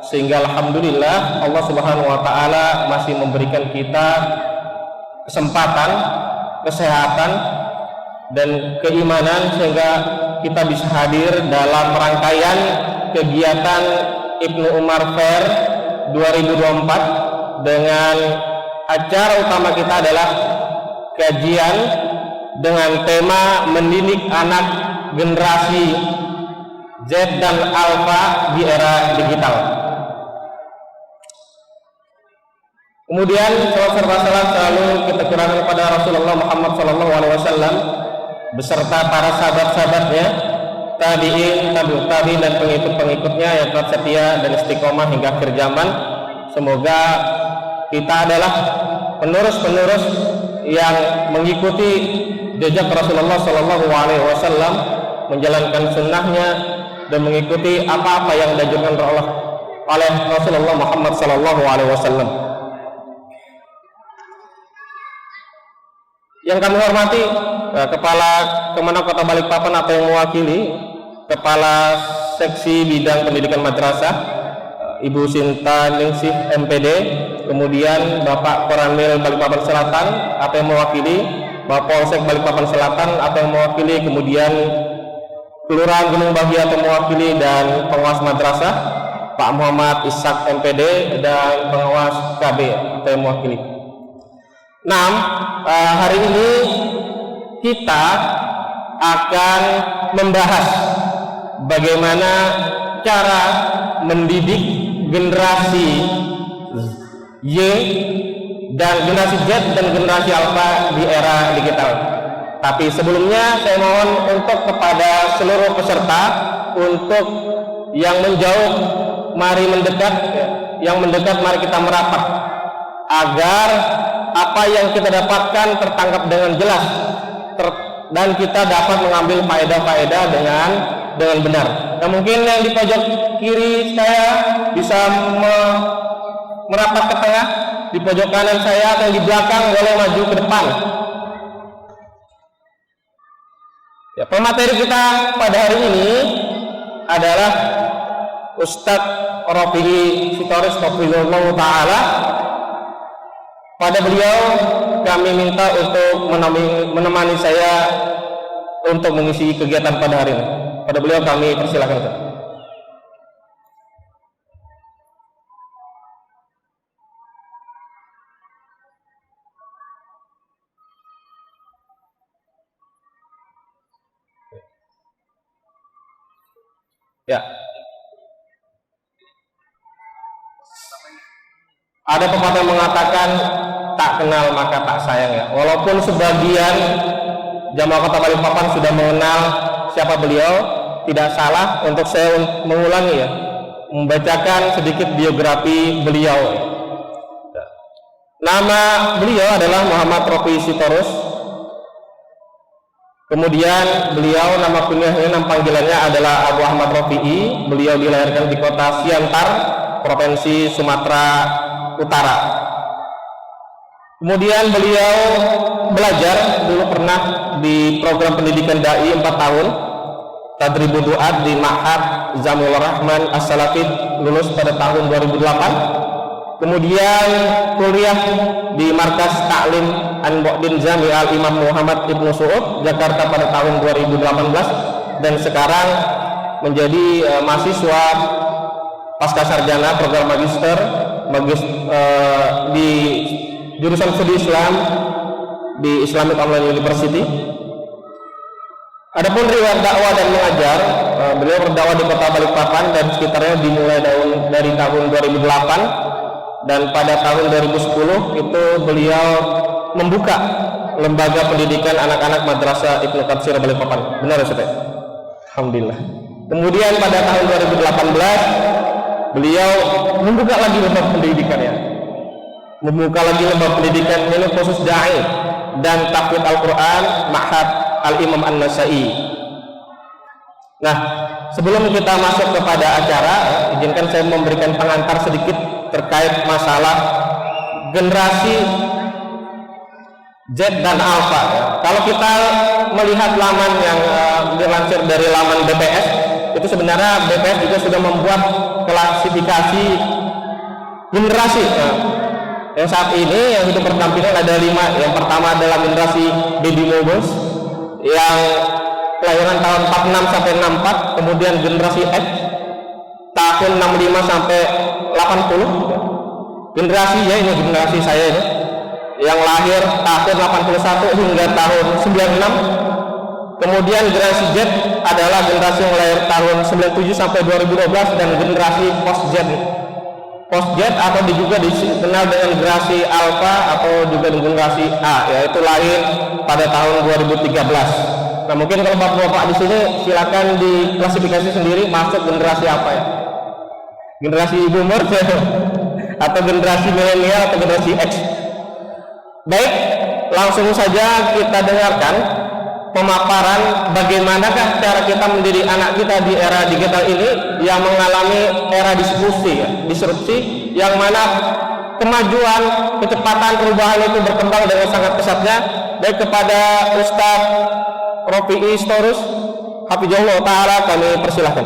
sehingga alhamdulillah Allah Subhanahu wa taala masih memberikan kita kesempatan, kesehatan dan keimanan sehingga kita bisa hadir dalam rangkaian kegiatan Ibnu Umar Fair 2024 dengan acara utama kita adalah kajian dengan tema mendidik anak generasi Z dan Alpha di era digital. Kemudian salawat serta salam selalu kita curahkan kepada Rasulullah Muhammad SAW beserta para sahabat-sahabatnya, tabi'in, tabi'ut tabi'in dan pengikut-pengikutnya yang tetap setia dan istiqomah hingga akhir zaman. Semoga kita adalah penerus-penerus yang mengikuti jejak Rasulullah SAW, menjalankan sunnahnya dan mengikuti apa-apa yang dianjurkan oleh Rasulullah Muhammad SAW. Yang kami hormati Kepala Kemenang Kota Balikpapan atau yang mewakili Kepala Seksi Bidang Pendidikan Madrasah Ibu Sinta Ningsih MPD, kemudian Bapak Koramil Balikpapan Selatan atau yang mewakili, Bapak Polsek Balikpapan Selatan atau yang mewakili, kemudian Kelurahan Gunung Bahagia atau mewakili, dan pengawas madrasah Pak Muhammad Ishak MPD dan pengawas KB atau yang mewakili. Hari ini kita akan membahas bagaimana cara mendidik generasi Y dan generasi Z dan generasi Alpha di era digital. Tapi sebelumnya saya mohon untuk kepada seluruh peserta untuk yang menjauh mari mendekat, yang mendekat mari kita merapat agar apa yang kita dapatkan tertangkap dengan jelas dan kita dapat mengambil faedah-faedah dengan benar. Nah, mungkin yang di pojok kiri saya bisa merapat ke tengah, di pojok kanan saya atau yang di belakang boleh maju ke depan. Ya, pemateri kita pada hari ini adalah Ustadz Rafi'i Sitoris Hafizahullah Ta'ala. Pada beliau kami minta untuk menemani saya untuk mengisi kegiatan pada hari ini. Pada beliau kami persilakan. Ya. Ada pepatah mengatakan tak kenal maka tak sayang, ya. Walaupun sebagian jamaah Kota Balikpapan sudah mengenal siapa beliau, tidak salah untuk saya mengulangi, ya, membacakan sedikit biografi beliau. Nama beliau adalah Muhammad Rafi'i Sitoris. Kemudian beliau nama kunyahnya, nama panggilannya adalah Abu Ahmad Rafi'i. Beliau dilahirkan di kota Siantar, Provinsi Sumatera Utara. Kemudian beliau belajar dulu pernah di program pendidikan dai 4 tahun, Tadribul Du'at di Ma'had Zamul Rahman As-Salafid, lulus pada tahun 2008. Kemudian kuliah di Markas Ta'lim An-Mu'din Jami' Al-Imam Muhammad Ibnu Su'ud, Jakarta pada tahun 2018, dan sekarang menjadi mahasiswa pasca sarjana program magister di jurusan studi Islam di Islamic Online University. Adapun riwayat dakwah dan mengajar, beliau berdakwah di Kota Balikpapan dan sekitarnya dimulai dari tahun 2008, dan pada tahun 2010 itu beliau membuka lembaga pendidikan anak-anak Madrasah Ibnu Katsir Balikpapan. Benar, Ustaz? Alhamdulillah. Kemudian pada tahun 2018 beliau membuka lagi lembaga pendidikan, ya. Membuka lagi lembaga pendidikan ini khusus dai dan tahfidz Al-Qur'an Ma'had Al-Imam An-Nasa'i. Nah, sebelum kita masuk kepada acara, izinkan saya memberikan pengantar sedikit terkait masalah generasi Z dan Alpha. Kalau kita melihat laman yang dilansir dari laman BPS, itu sebenarnya BPS juga sudah membuat klasifikasi generasi. Yang saat ini yang hidup berdampingan ada 5. Yang pertama adalah generasi baby boomers yang kelahiran tahun 46 sampai 64, kemudian generasi X tahun 65 sampai 80. Generasi Y, ini generasi saya ini, yang lahir tahun 81 hingga tahun 96. Kemudian generasi Z adalah generasi yang lahir tahun 97 sampai 2012, dan generasi post Z. Post Z atau juga dikenal dengan generasi Alpha atau juga generasi A, yaitu lahir pada tahun 2013. Nah, mungkin kalau bapak-bapak di sini silakan diklasifikasi sendiri masuk generasi apa ya? Generasi boomer atau generasi milenial atau generasi X? Baik, langsung saja kita dengarkan pemaparan bagaimanakah cara kita mendidik anak kita di era digital ini yang mengalami era disrupsi, yang mana kemajuan, kecepatan perubahan itu berkembang dengan sangat pesatnya. Baik, kepada Ustadz Rofi'i Storus Hafizahullah Ta'ala kami persilahkan.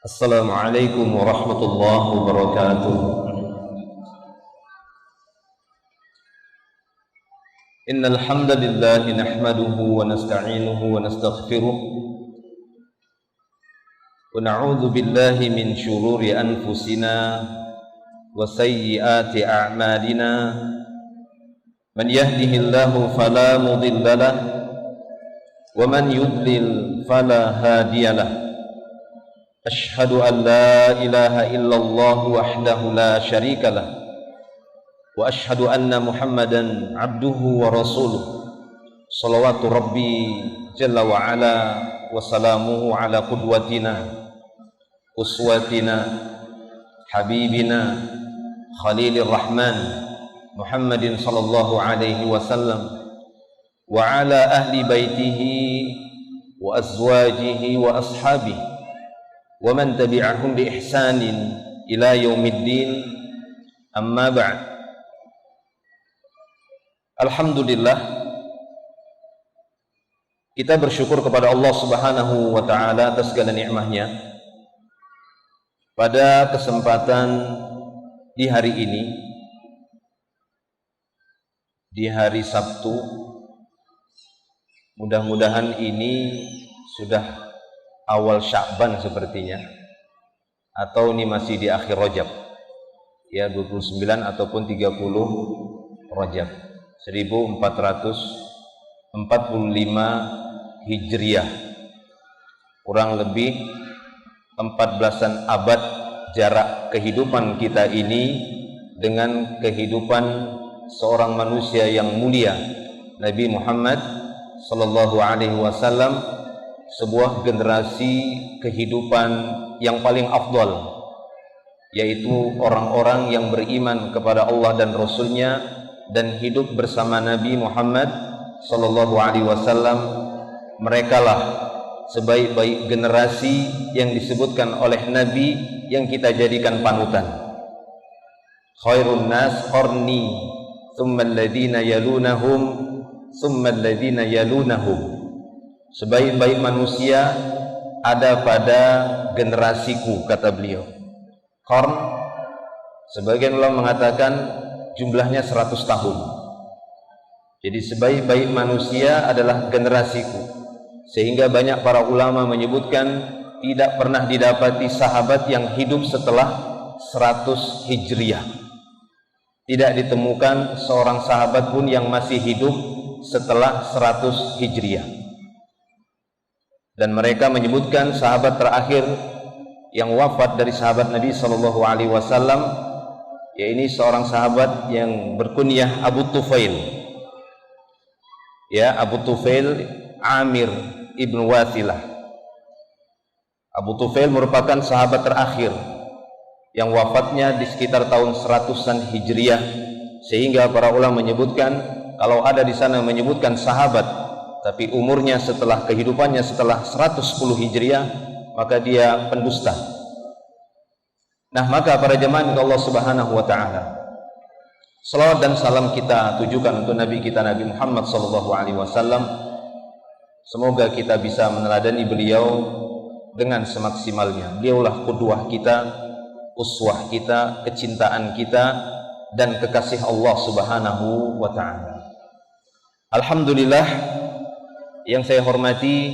Assalamualaikum warahmatullahi wabarakatuh. Innal hamdalillah nahmaduhu wa nasta'inuhu wa nastaghfiruh wa na'udzu billahi min shururi anfusina wa sayyiati a'malina. Man yahdihillahu fala mudilla lahu wa man yudlil fala hadiyalah. Ashhadu an la ilaha illallah wahdahu la syarika lah wa ashhadu anna Muhammadan abduhu wa rasuluh. Salawatu Rabbi jalla wa ala wa salamuhu ala qudwatina uswatina habibina Khalilur Rahman Muhammadin sallallahu alaihi wasallam wa ala ahli baitihi wa azwajihi wa ashabihi wa man tabi'ahum bi ihsanin ila yaumiddin. Amma ba'd. Alhamdulillah, kita bersyukur kepada Allah Subhanahu wa taala atas segala nikmat-Nya. Pada kesempatan di hari ini, di hari Sabtu, mudah-mudahan ini sudah awal Sya'ban sepertinya, atau ini masih di akhir Rajab ya, 29 ataupun 30 Rajab 1445 Hijriah, kurang lebih 14-an abad jarak kehidupan kita ini dengan kehidupan seorang manusia yang mulia, Nabi Muhammad sallallahu alaihi wasallam, sebuah generasi kehidupan yang paling afdal, yaitu orang-orang yang beriman kepada Allah dan Rasul-Nya dan hidup bersama Nabi Muhammad sallallahu alaihi wasallam. Merekalah sebaik-baik generasi yang disebutkan oleh Nabi yang kita jadikan panutan. Khairun nas qarni thumma alladhina yalunahum thumma alladhina yalunahum. Sebaik-baik manusia ada pada generasiku, kata beliau. Qarn, sebagian ulama mengatakan jumlahnya 100 tahun. Jadi sebaik-baik manusia adalah generasiku. Sehingga banyak para ulama menyebutkan tidak pernah didapati sahabat yang hidup setelah 100 Hijriah. Tidak ditemukan seorang sahabat pun yang masih hidup setelah 100 Hijriah. Dan mereka menyebutkan sahabat terakhir yang wafat dari sahabat Nabi sallallahu alaihi wasallam, yaitu seorang sahabat yang berkunyah Abu Tufail. Ya, Abu Tufail Amir ibn Wathilah. Abu Tufail merupakan sahabat terakhir yang wafatnya di sekitar tahun 100-an Hijriah, sehingga para ulama menyebutkan kalau ada di sana menyebutkan sahabat tapi umurnya setelah kehidupannya setelah 110 Hijriah, maka dia pendusta. Nah, maka para jemaah Allah Subhanahu wa taala, salawat dan salam kita tujukan untuk Nabi kita Nabi Muhammad sallallahu alaihi wasallam. Semoga kita bisa meneladani beliau dengan semaksimalnya. Beliaulah qudwah kita, uswah kita, kecintaan kita, dan kekasih Allah Subhanahu wa taala. Alhamdulillah, yang saya hormati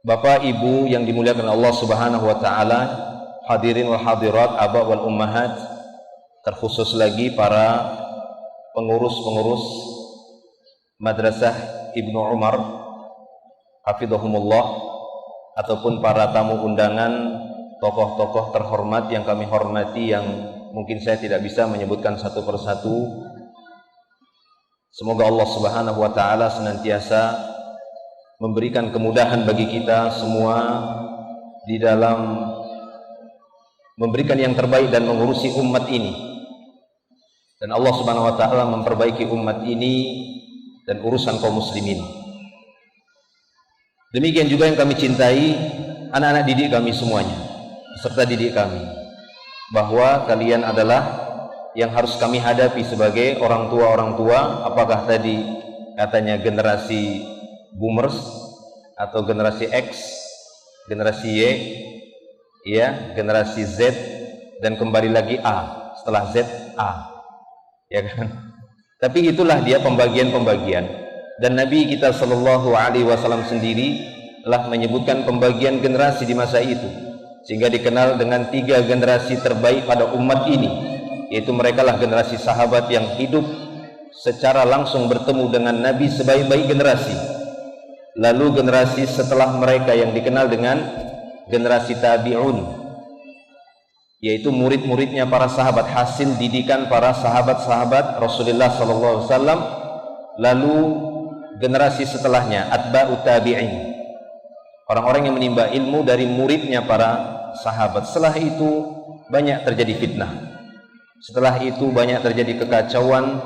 Bapak Ibu yang dimuliakan Allah Subhanahu wa taala, hadirin wal hadirat, aba wal ummahat, terkhusus lagi para pengurus-pengurus Madrasah Ibnu Umar hafidhahumullah, ataupun para tamu undangan, tokoh-tokoh terhormat yang kami hormati, yang mungkin saya tidak bisa menyebutkan satu persatu. Semoga Allah Subhanahu wa taala senantiasa memberikan kemudahan bagi kita semua di dalam memberikan yang terbaik dan mengurusi umat ini, dan Allah Subhanahu wa taala memperbaiki umat ini dan urusan kaum muslimin. Demikian juga yang kami cintai anak-anak didik kami semuanya, serta didik kami, bahwa kalian adalah yang harus kami hadapi sebagai orang tua, apakah tadi katanya generasi boomers atau generasi X, generasi Y, ya, generasi Z, dan kembali lagi A, setelah Z A, ya kan? Tapi itulah dia pembagian-pembagian, dan Nabi kita Shallallahu Alaihi Wasallam sendiri telah menyebutkan pembagian generasi di masa itu, sehingga dikenal dengan 3 generasi terbaik pada umat ini, yaitu mereka lah generasi sahabat yang hidup secara langsung bertemu dengan Nabi sebaik-baik generasi. Lalu generasi setelah mereka yang dikenal dengan generasi tabi'un, yaitu murid-muridnya para sahabat, hasil didikan para sahabat-sahabat Rasulullah SAW. Lalu generasi setelahnya atba'ut tabi'in, orang-orang yang menimba ilmu dari muridnya para sahabat. Setelah itu banyak terjadi fitnah, setelah itu banyak terjadi kekacauan,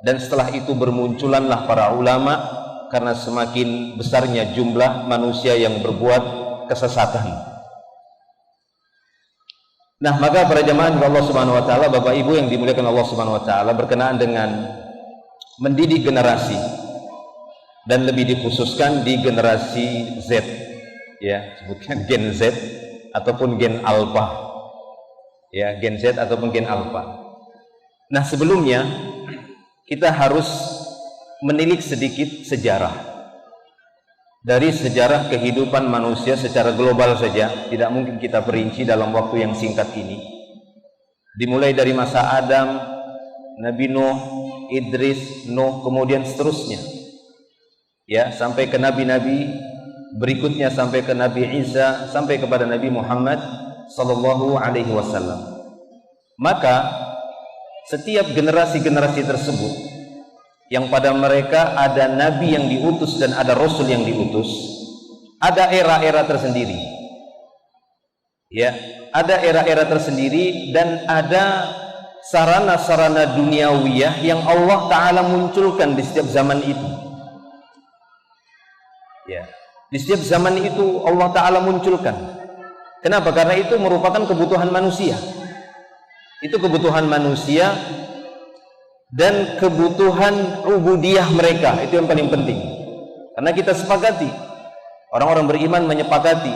dan setelah itu bermunculanlah para ulama, karena semakin besarnya jumlah manusia yang berbuat kesesatan. Nah, maka para jemaah Allah Subhanahu wa taala, Bapak Ibu yang dimuliakan Allah Subhanahu wa taala, berkenaan dengan mendidik generasi, dan lebih dikhususkan di generasi Z, ya, sebutkan gen Z ataupun gen alpha, ya, gen Z ataupun gen alpha. Nah, sebelumnya kita harus menilik sedikit sejarah, dari sejarah kehidupan manusia secara global saja, tidak mungkin kita perinci dalam waktu yang singkat ini. Dimulai dari masa Adam, Nabi Nuh, Idris, Nuh, kemudian seterusnya, ya, sampai ke nabi-nabi berikutnya, sampai ke Nabi Isa, sampai kepada Nabi Muhammad sallallahu alaihi wasallam. Maka setiap generasi-generasi tersebut yang pada mereka ada nabi yang diutus dan ada rasul yang diutus, ada era-era tersendiri, ya, ada era-era tersendiri, dan ada sarana-sarana duniawiyah yang Allah Ta'ala munculkan di setiap zaman itu, ya, di setiap zaman itu Allah Ta'ala munculkan. Kenapa? Karena itu merupakan kebutuhan manusia, itu kebutuhan manusia dan kebutuhan ubudiyah mereka, itu yang paling penting. Karena kita sepakati, orang-orang beriman menyepakati,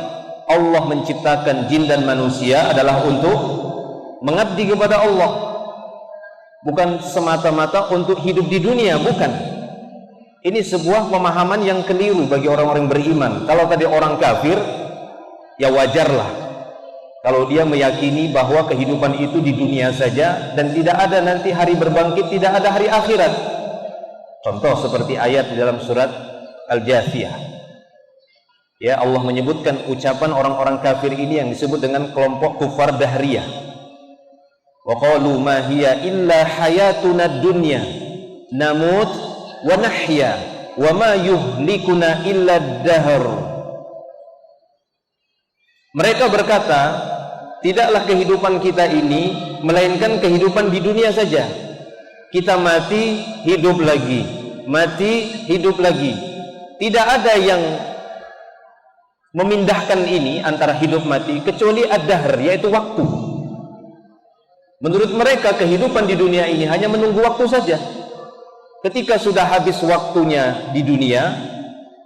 Allah menciptakan jin dan manusia adalah untuk mengabdi kepada Allah, bukan semata-mata untuk hidup di dunia, bukan. Ini sebuah pemahaman yang keliru bagi orang-orang beriman. Kalau tadi orang kafir, ya wajarlah kalau dia meyakini bahwa kehidupan itu di dunia saja dan tidak ada nanti hari berbangkit, tidak ada hari akhirat. Contoh seperti ayat di dalam surat Al-Jathiyah, ya, Allah menyebutkan ucapan orang-orang kafir ini yang disebut dengan kelompok kufar dahriyah. Wa qalu ma hiya illa hayatuna dunya namut wa nahya wa ma yuhlikuna illa dahr. Mereka berkata, tidaklah kehidupan kita ini melainkan kehidupan di dunia saja. Kita mati, hidup lagi. mati, hidup lagi. Tidak ada yang memindahkan ini antara hidup mati kecuali ad-dahr, yaitu waktu. Menurut mereka kehidupan di dunia ini hanya menunggu waktu saja. Ketika sudah habis waktunya di dunia,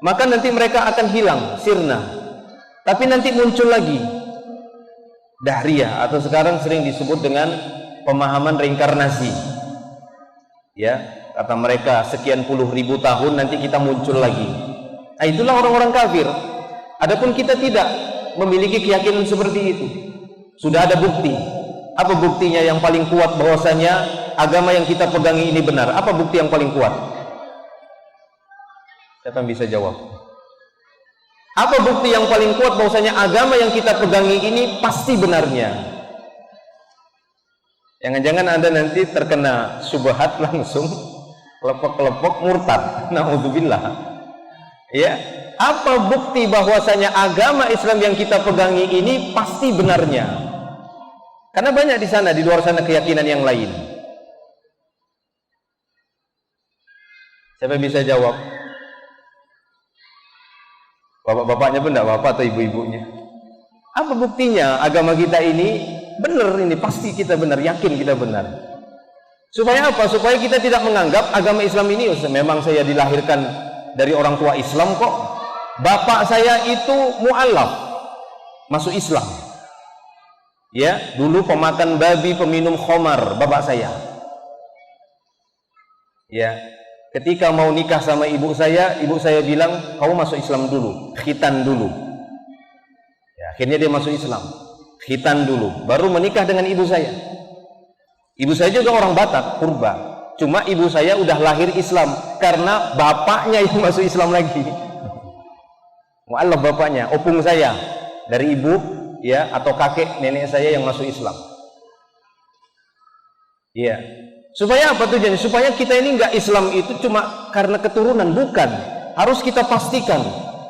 maka nanti mereka akan hilang, sirna. Tapi nanti muncul lagi dahriyah, atau sekarang sering disebut dengan pemahaman reinkarnasi. Ya, kata mereka sekian puluh ribu tahun nanti kita muncul lagi. Nah, itulah orang-orang kafir. Adapun kita tidak memiliki keyakinan seperti itu. Sudah ada bukti. Apa buktinya yang paling kuat bahwasanya agama yang kita pegangi ini benar? Apa bukti yang paling kuat? Siapa yang bisa jawab? Apa bukti yang paling kuat bahwasanya agama yang kita pegangi ini pasti benarnya? Jangan-jangan Anda nanti terkena syubhat langsung kelepok-kelepok murtad. Nauzubillah. Ya, apa bukti bahwasanya agama Islam yang kita pegangi ini pasti benarnya? Karena banyak di sana, di luar sana keyakinan yang lain. Siapa bisa jawab? Bapak-bapaknya pun tidak bapak atau ibu-ibunya. Apa buktinya agama kita ini benar, ini pasti kita benar, yakin kita benar. Supaya apa? Supaya kita tidak menganggap agama Islam ini, memang saya dilahirkan dari orang tua Islam kok. Bapak saya itu mu'alaf, masuk Islam. Ya, dulu pemakan babi, peminum khamar, bapak saya. Ya, ketika mau nikah sama ibu saya bilang, kamu masuk Islam dulu, khitan dulu. Ya, akhirnya dia masuk Islam, khitan dulu, baru menikah dengan ibu saya. Ibu saya juga orang Batak, Purba. Cuma ibu saya udah lahir Islam karena bapaknya yang masuk Islam lagi. Mu'alaf bapaknya, opung saya dari ibu. Ya, atau kakek nenek saya yang masuk Islam. Ya, supaya apa tujuannya? Supaya kita ini enggak Islam itu cuma karena keturunan, bukan. Harus kita pastikan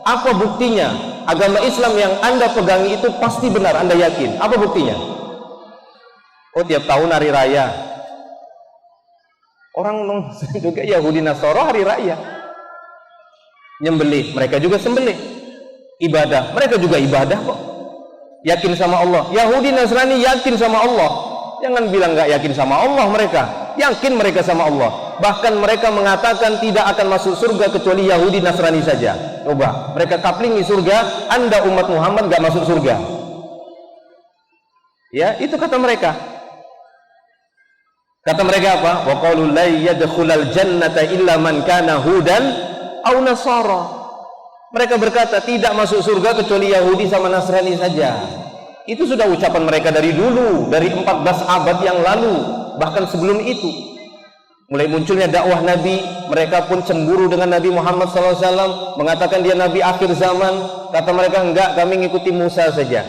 apa buktinya agama Islam yang Anda pegangi itu pasti benar, Anda yakin. Apa buktinya? Oh, tiap tahun hari raya. Orang juga Yahudi Nasara hari raya. Nyembelih, mereka juga sembelih. Ibadah, mereka juga ibadah kok. Yakin sama Allah. Yahudi Nasrani yakin sama Allah. Jangan bilang nggak yakin sama Allah mereka. Yakin mereka sama Allah. Bahkan mereka mengatakan tidak akan masuk surga kecuali Yahudi Nasrani saja. Coba, mereka kaplingi surga, Anda umat Muhammad nggak masuk surga. Ya, itu kata mereka. Kata mereka apa? Wa qalu la yadkhulal jannata illa man kana hudan aw nasara. Mereka berkata tidak masuk surga kecuali Yahudi sama Nasrani saja. Itu sudah ucapan mereka dari dulu, dari 14 abad yang lalu, bahkan sebelum itu. Mulai munculnya dakwah Nabi, mereka pun cemburu dengan Nabi Muhammad SAW, mengatakan dia Nabi akhir zaman. Kata mereka, enggak, kami mengikuti Musa saja,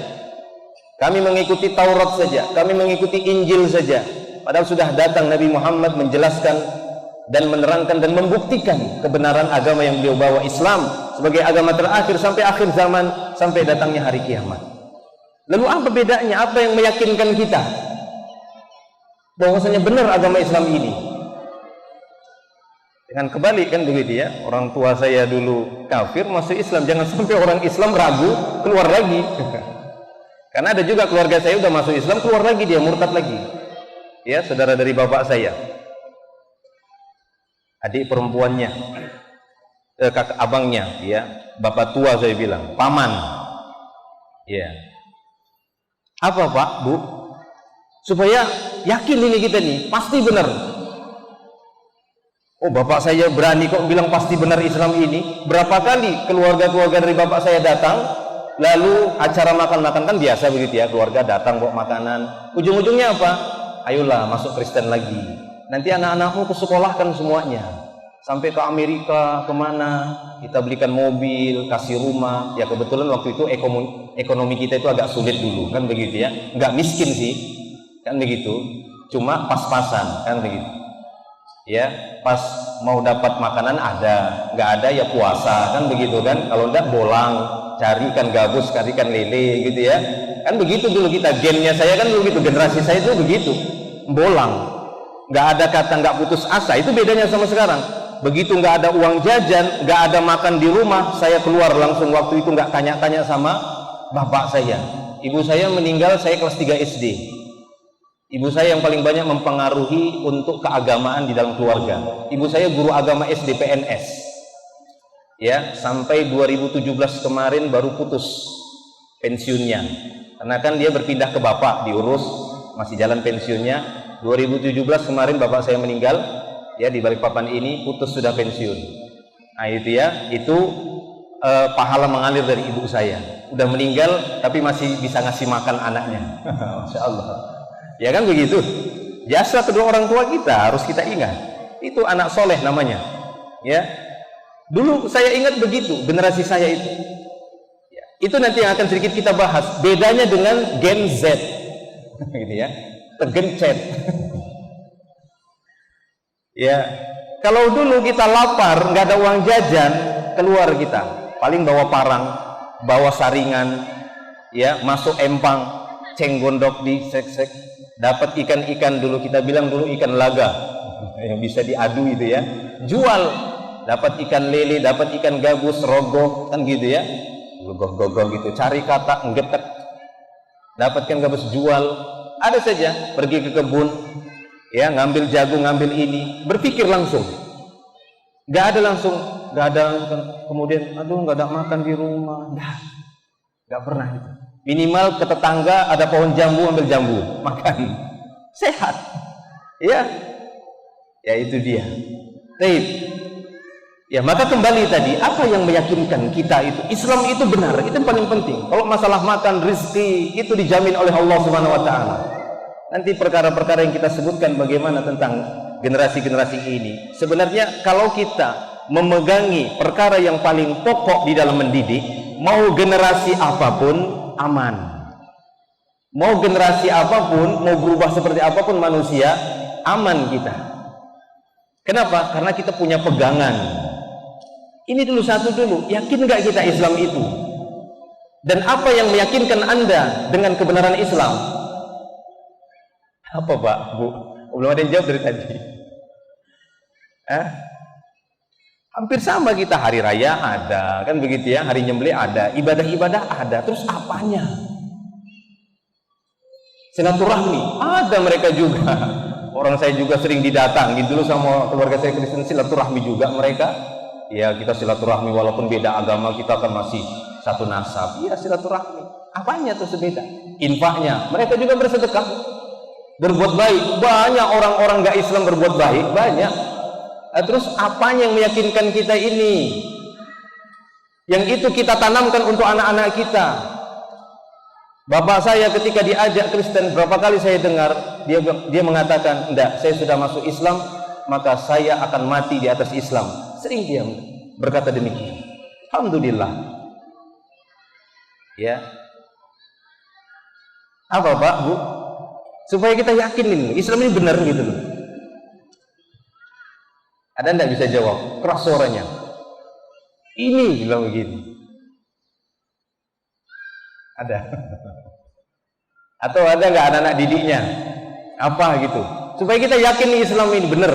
kami mengikuti Taurat saja, kami mengikuti Injil saja. Padahal sudah datang Nabi Muhammad menjelaskan dan menerangkan dan membuktikan kebenaran agama yang beliau bawa, Islam sebagai agama terakhir sampai akhir zaman, sampai datangnya hari kiamat. Lalu apa bedanya? Apa yang meyakinkan kita bahwasanya benar agama Islam ini? Dengan kebalik kan begitu ya. Orang tua saya dulu kafir, masuk Islam. Jangan sampai orang Islam ragu keluar lagi. Karena ada juga keluarga saya udah masuk Islam, keluar lagi dia, murtad lagi. Ya, saudara dari bapak saya, adik perempuannya, kakak abangnya, ya, bapak tua saya bilang, paman, ya. Apa Pak, Bu? Supaya yakin ini kita nih, pasti benar. Oh, bapak saya berani kok bilang pasti benar Islam ini. Berapa kali keluarga-keluarga dari bapak saya datang, lalu acara makan-makan kan biasa begitu ya, keluarga datang bawa makanan. Ujung-ujungnya apa? Ayolah masuk Kristen lagi. Nanti anak-anakmu kesekolahkan semuanya. Sampai ke Amerika, kemana, kita belikan mobil, kasih rumah. Ya kebetulan waktu itu ekonomi kita itu agak sulit dulu, kan begitu ya. Nggak miskin sih, kan begitu. Cuma pas-pasan, kan begitu. Ya, pas mau dapat makanan ada, nggak ada ya puasa, kan begitu kan. Kalau enggak bolang, cari ikan gabus, cari ikan lele, gitu ya. Kan begitu dulu kita, gennya saya kan begitu, generasi saya itu begitu, bolang. Nggak ada kata nggak putus asa, itu bedanya sama sekarang. begitu nggak ada uang jajan, nggak ada makan di rumah, saya keluar langsung. Waktu itu nggak tanya-tanya sama bapak saya. Ibu saya meninggal saya kelas 3 SD. Ibu saya yang paling banyak mempengaruhi untuk keagamaan di dalam keluarga. Ibu saya guru agama SD PNS. Ya, sampai 2017 kemarin baru putus pensiunnya. Karena kan dia berpindah ke bapak, diurus, masih jalan pensiunnya. 2017 kemarin bapak saya meninggal, ya, di Balikpapan ini putus sudah pensiun. Nah itu ya, itu pahala mengalir dari ibu saya. Udah meninggal tapi masih bisa ngasih makan anaknya. Masya Allah. Ya kan begitu. Jasa kedua orang tua kita harus kita ingat. Itu anak soleh namanya. Ya. Dulu saya ingat begitu generasi saya itu. Ya. Itu nanti yang akan sedikit kita bahas. Bedanya dengan Gen Z. Gitu ya. Tergencet. Ya. Kalau dulu kita lapar, nggak ada uang jajan, keluar kita. Paling bawa parang, bawa saringan, ya, masuk empang, cenggondok di sek-sek, dapat ikan-ikan dulu, kita bilang dulu ikan laga yang bisa diadu itu ya, jual, dapat ikan lele, dapat ikan gabus, rogoh, kan gitu ya, gogoh-gogoh gitu, cari kata, nggetek, dapatkan gabus, jual, ada saja, pergi ke kebun, ya, ngambil jagung, ngambil ini, berpikir langsung, nggak ada langsung, nggak ada, kemudian, aduh nggak ada makan di rumah, nggak pernah itu. Minimal ke tetangga ada pohon jambu, ambil jambu, makan, sehat, ya, ya itu dia. Baik, ya maka kembali tadi, apa yang meyakinkan kita itu Islam itu benar, itu yang paling penting. Kalau masalah makan, rezeki itu dijamin oleh Allah Subhanahu Wa Taala. Nanti perkara-perkara yang kita sebutkan bagaimana tentang generasi-generasi ini. Sebenarnya kalau kita memegangi perkara yang paling pokok di dalam mendidik, mau generasi apapun aman, mau generasi apapun, mau berubah seperti apapun manusia, aman kita. Kenapa? Karena kita punya pegangan. Ini dulu satu dulu, yakin nggak kita Islam itu? Dan apa yang meyakinkan Anda dengan kebenaran Islam? Apa Pak, Bu? Belum ada yang jawab dari tadi. Hampir sama kita, hari raya ada, kan begitu ya, hari nyembelih ada, ibadah-ibadah ada, terus apanya? Silaturahmi, ada mereka juga. Orang saya juga sering didatangi dulu sama keluarga saya Kristen, silaturahmi juga mereka. Ya kita silaturahmi walaupun beda agama, kita kan masih satu nasab. Iya silaturahmi, apanya tuh sebeda? Infaknya, mereka juga bersedekah, berbuat baik. Banyak orang-orang gak Islam berbuat baik, banyak. Terus apa yang meyakinkan kita ini? Yang itu kita tanamkan untuk anak-anak kita. Bapak saya ketika diajak Kristen, berapa kali saya dengar dia mengatakan, enggak, saya sudah masuk Islam, maka saya akan mati di atas Islam. Sering dia berkata demikian. Alhamdulillah. Ya. Apa Pak, Bu? Supaya kita yakin ini Islam ini benar gitu loh. Ada enggak bisa jawab? Keras suaranya. Ini bilang begini. Ada. Atau ada enggak anak-anak didiknya? Apa gitu? Supaya kita yakin Islam ini benar.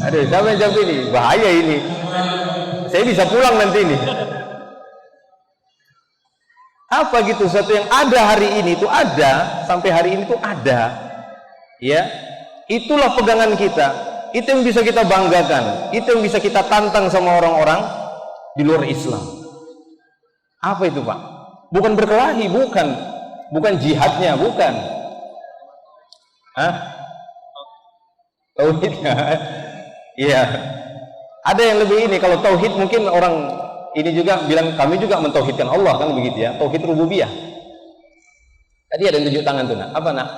Aduh, siapa yang jawab ini? Bahaya ini. Saya bisa pulang nanti ini. Apa gitu? Sesuatu yang ada hari ini itu ada, sampai hari ini itu ada. Ya, itulah pegangan kita. Itu yang bisa kita banggakan. Itu yang bisa kita tantang sama orang-orang di luar Islam. Apa itu Pak? Bukan berkelahi, bukan jihadnya, bukan. Tauhidnya. Iya. Ada yang lebih ini, kalau tauhid mungkin orang ini juga bilang kami juga mentauhidkan Allah, kan begitu ya. Tauhid rububiyah. Tadi ada yang tunjuk tangan tuh, Nak. Apa, Nak?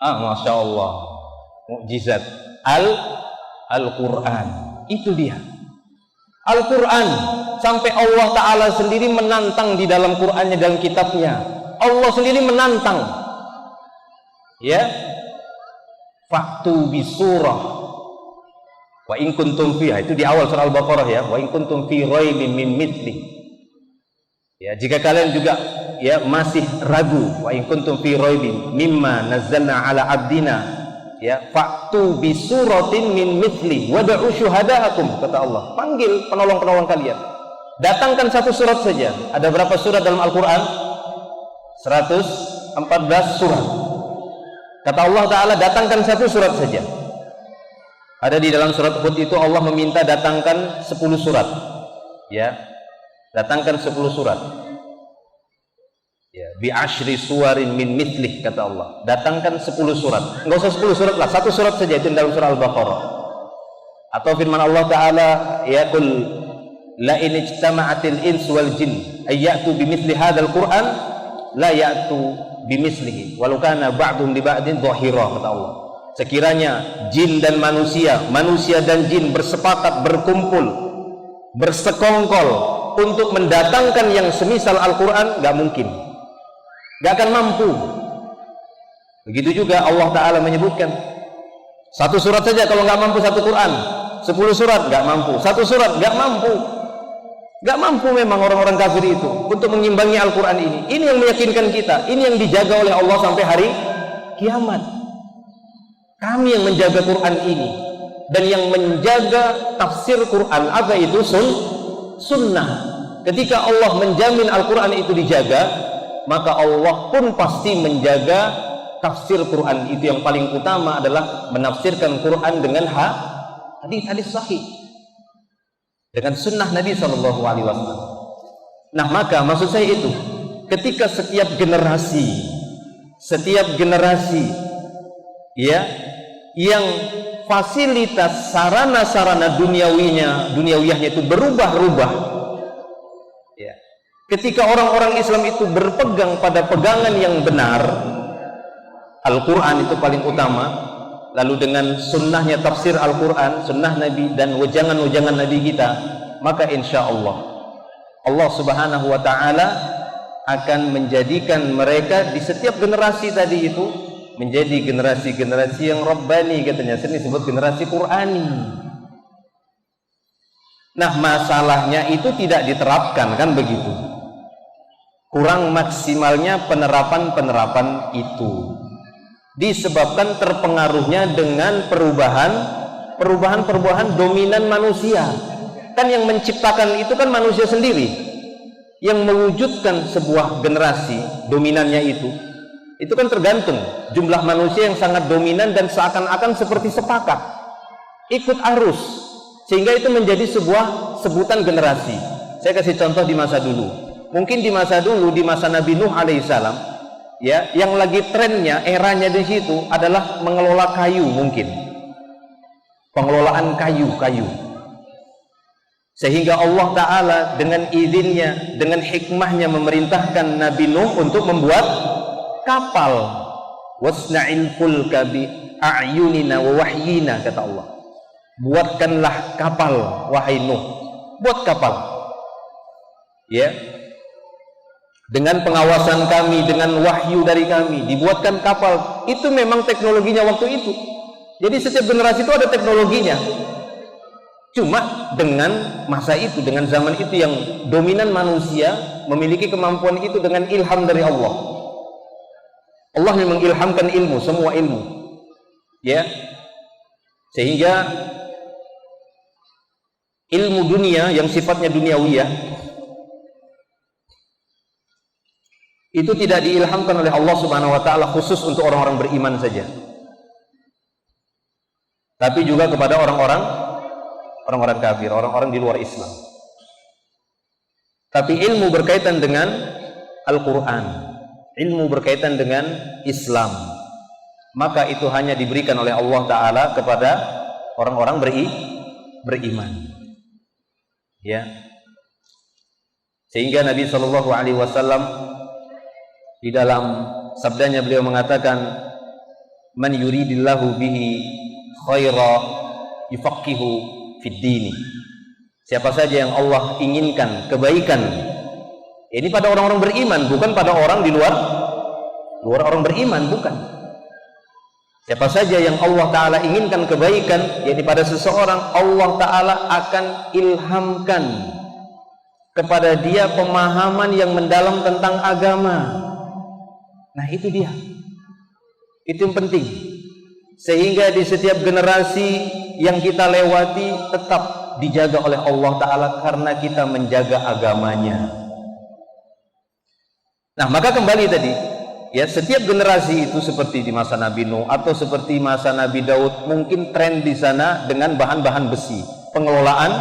Masya Allah, mukjizat Al-Quran, itu dia Al-Quran, sampai Allah Ta'ala sendiri menantang di dalam Qurannya, dalam kitabnya. Allah sendiri menantang, ya, faktu bisurah wa in kuntum fiha, itu di awal surah Al-Baqarah ya, wa in kuntum fi raibin min mithli, ya, jika kalian juga ya masih ragu, wa in kuntum fi raibin mimma nazzalna ala abdina, ya fa'tu bi suratin min mithli wad'u syuhada'akum, kata Allah. Panggil penolong-penolong kalian. Datangkan satu surat saja. Ada berapa surat dalam Al-Qur'an? 114 surat. Kata Allah Ta'ala, datangkan satu surat saja. Ada di dalam surat Hud itu Allah meminta datangkan 10 surat. Ya, datangkan 10 surat. Ya, bi asyri suwarin min mithlih, kata Allah. Datangkan 10 surat. Enggak usah 10 surat lah, satu surat saja, itu dalam surah Al-Baqarah. Atau firman Allah Ta'ala, ya qul la in ijtama'atil ins wal jin ayyatu bimithli hadzal Qur'an la ya'tu bimithlihi walau kana ba'dhum li ba'din dhahira, kata Allah. Sekiranya jin dan manusia dan jin bersepakat, berkumpul, bersekongkol untuk mendatangkan yang semisal Al-Quran, gak mungkin, gak akan mampu. Begitu juga Allah Ta'ala menyebutkan satu surat saja kalau gak mampu satu Quran, 10 surat gak mampu, satu surat gak mampu. Gak mampu memang orang-orang kafir itu untuk mengimbangi Al-Quran ini. Ini yang meyakinkan kita, ini yang dijaga oleh Allah sampai hari kiamat. Kami yang menjaga Quran ini, dan yang menjaga tafsir Quran, apa itu? Sunnah. Ketika Allah menjamin Al-Quran itu dijaga, maka Allah pun pasti menjaga tafsir Quran itu. Yang paling utama adalah menafsirkan Quran dengan hadis-hadis sahih, dengan sunnah Nabi SAW. Nah, maka maksud saya itu, ketika setiap generasi ya, yang fasilitas sarana-sarana duniawiyahnya itu berubah-ubah, ya, ketika orang-orang Islam itu berpegang pada pegangan yang benar, Al-Quran itu paling utama, lalu dengan sunnahnya tafsir Al-Quran, sunnah Nabi dan wejangan-wejangan Nabi kita, maka insya Allah Allah Subhanahu wa Ta'ala akan menjadikan mereka di setiap generasi tadi itu menjadi generasi-generasi yang Rabbani, katanya. Sini disebut generasi Qur'ani. Nah, masalahnya itu tidak diterapkan, kan begitu. Kurang maksimalnya penerapan itu disebabkan terpengaruhnya dengan perubahan dominan manusia. Kan yang menciptakan itu kan manusia sendiri, yang mewujudkan sebuah generasi dominannya itu kan tergantung jumlah manusia yang sangat dominan dan seakan-akan seperti sepakat ikut arus, sehingga itu menjadi sebuah sebutan generasi. Saya kasih contoh di masa dulu. Mungkin di masa Nabi Nuh alaihissalam, ya, yang lagi trennya, eranya di situ adalah mengelola kayu, mungkin pengelolaan kayu, sehingga Allah Ta'ala dengan izinnya, dengan hikmahnya memerintahkan Nabi Nuh untuk membuat kapal. Wasna'il fulka bi a'yunina wa wahyina, kata Allah. Buatkanlah kapal, wahai Nuh, buat kapal, ya, dengan pengawasan kami, dengan wahyu dari kami, dibuatkan kapal. Itu memang teknologinya waktu itu. Jadi setiap generasi itu ada teknologinya. Cuma dengan masa itu, dengan zaman itu yang dominan manusia memiliki kemampuan itu dengan ilham dari Allah. Allah yang mengilhamkan ilmu, semua ilmu, ya, sehingga ilmu dunia yang sifatnya duniawiyah itu tidak diilhamkan oleh Allah Subhanahu wa Ta'ala khusus untuk orang-orang beriman saja, tapi juga kepada orang-orang kafir, orang-orang di luar Islam. Tapi ilmu berkaitan dengan Al-Quran, ilmu berkaitan dengan Islam, maka itu hanya diberikan oleh Allah Ta'ala kepada orang-orang beriman, ya. Sehingga Nabi SAW di dalam sabdanya beliau mengatakan, man yuridillahu bihi khaira yufaqihu fid dini. Siapa saja yang Allah inginkan kebaikan, ini pada orang-orang beriman, bukan pada orang di luar orang beriman, bukan. Siapa saja yang Allah Ta'ala inginkan kebaikan, yaitu pada seseorang, Allah Ta'ala akan ilhamkan kepada dia pemahaman yang mendalam tentang agama. Nah, itu dia. Itu yang penting. Sehingga di setiap generasi yang kita lewati tetap dijaga oleh Allah Ta'ala karena kita menjaga agamanya. Nah, maka kembali tadi, ya, setiap generasi itu seperti di masa Nabi Nuh atau seperti masa Nabi Daud, mungkin tren di sana dengan bahan-bahan besi, pengelolaan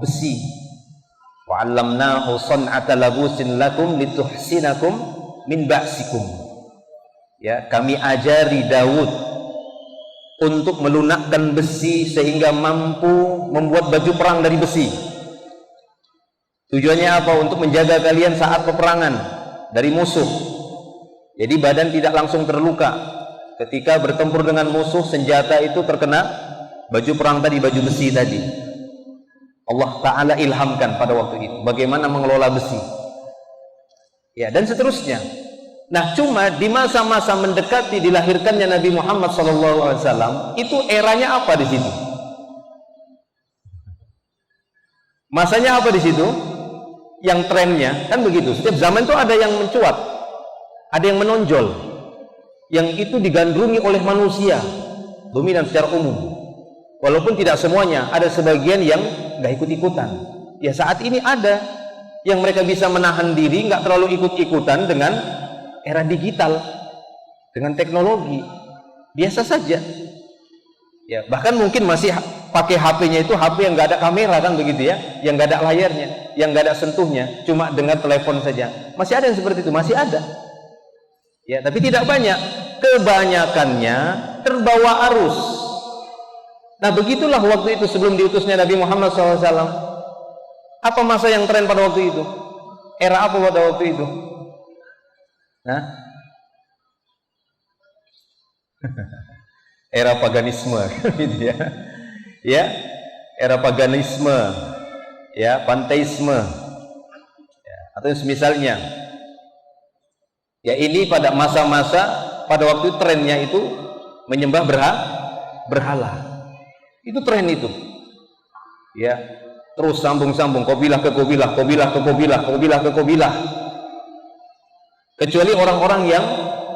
besi. Wa 'allamnahu san'ata labusin lakum lituhsinakum min ba'sikum. Ya, kami ajari Daud untuk melunakkan besi sehingga mampu membuat baju perang dari besi. Tujuannya apa? Untuk menjaga kalian saat peperangan dari musuh. Jadi badan tidak langsung terluka. Ketika bertempur dengan musuh, senjata itu terkena baju perang tadi, baju besi tadi. Allah Ta'ala ilhamkan pada waktu itu bagaimana mengelola besi. Ya, dan seterusnya. Nah, cuma di masa-masa mendekati dilahirkannya Nabi Muhammad SAW, itu eranya apa di situ? Masanya apa di situ? Yang trennya kan begitu. Setiap zaman itu ada yang mencuat, ada yang menonjol, yang itu digandrungi oleh manusia, dominan secara umum. Walaupun tidak semuanya, ada sebagian yang nggak ikut-ikutan. Ya, saat ini ada yang mereka bisa menahan diri, nggak terlalu ikut-ikutan dengan era digital, dengan teknologi, biasa saja. Ya, bahkan mungkin masih pakai HP-nya itu HP yang nggak ada kamera kan begitu ya, yang nggak ada layarnya, yang nggak ada sentuhnya, cuma dengan telepon saja. Masih ada yang seperti itu, masih ada. Ya, tapi tidak banyak. Kebanyakannya terbawa arus. Nah, begitulah waktu itu sebelum diutusnya Nabi Muhammad SAW. Apa masa yang tren pada waktu itu? Era apa pada waktu itu? Nah, era paganisme, gitu ya. Ya, era paganisme, ya, panteisme, ya, atau semisalnya. Ya, ini pada masa-masa pada waktu trennya itu menyembah berhala. Itu tren itu. Ya, terus sambung-sambung, qabilah ke qabilah, qabilah ke qabilah, qabilah ke qabilah. Kecuali orang-orang yang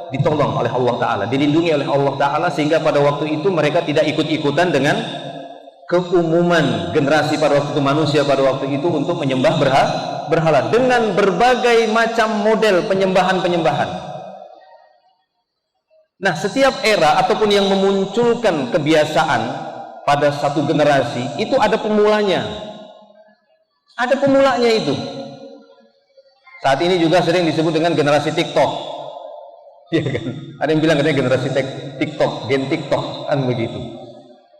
ditolong oleh Allah Ta'ala, dilindungi oleh Allah Ta'ala, sehingga pada waktu itu mereka tidak ikut-ikutan dengan keumuman generasi pada waktu itu, manusia pada waktu itu, untuk menyembah berhala dengan berbagai macam model penyembahan-penyembahan. Nah, setiap era ataupun yang memunculkan kebiasaan pada satu generasi itu ada pemulanya. Ada pemulanya itu. Saat ini juga sering disebut dengan generasi TikTok. Ya kan? Ada yang bilang katanya generasi TikTok, gen TikTok kan begitu.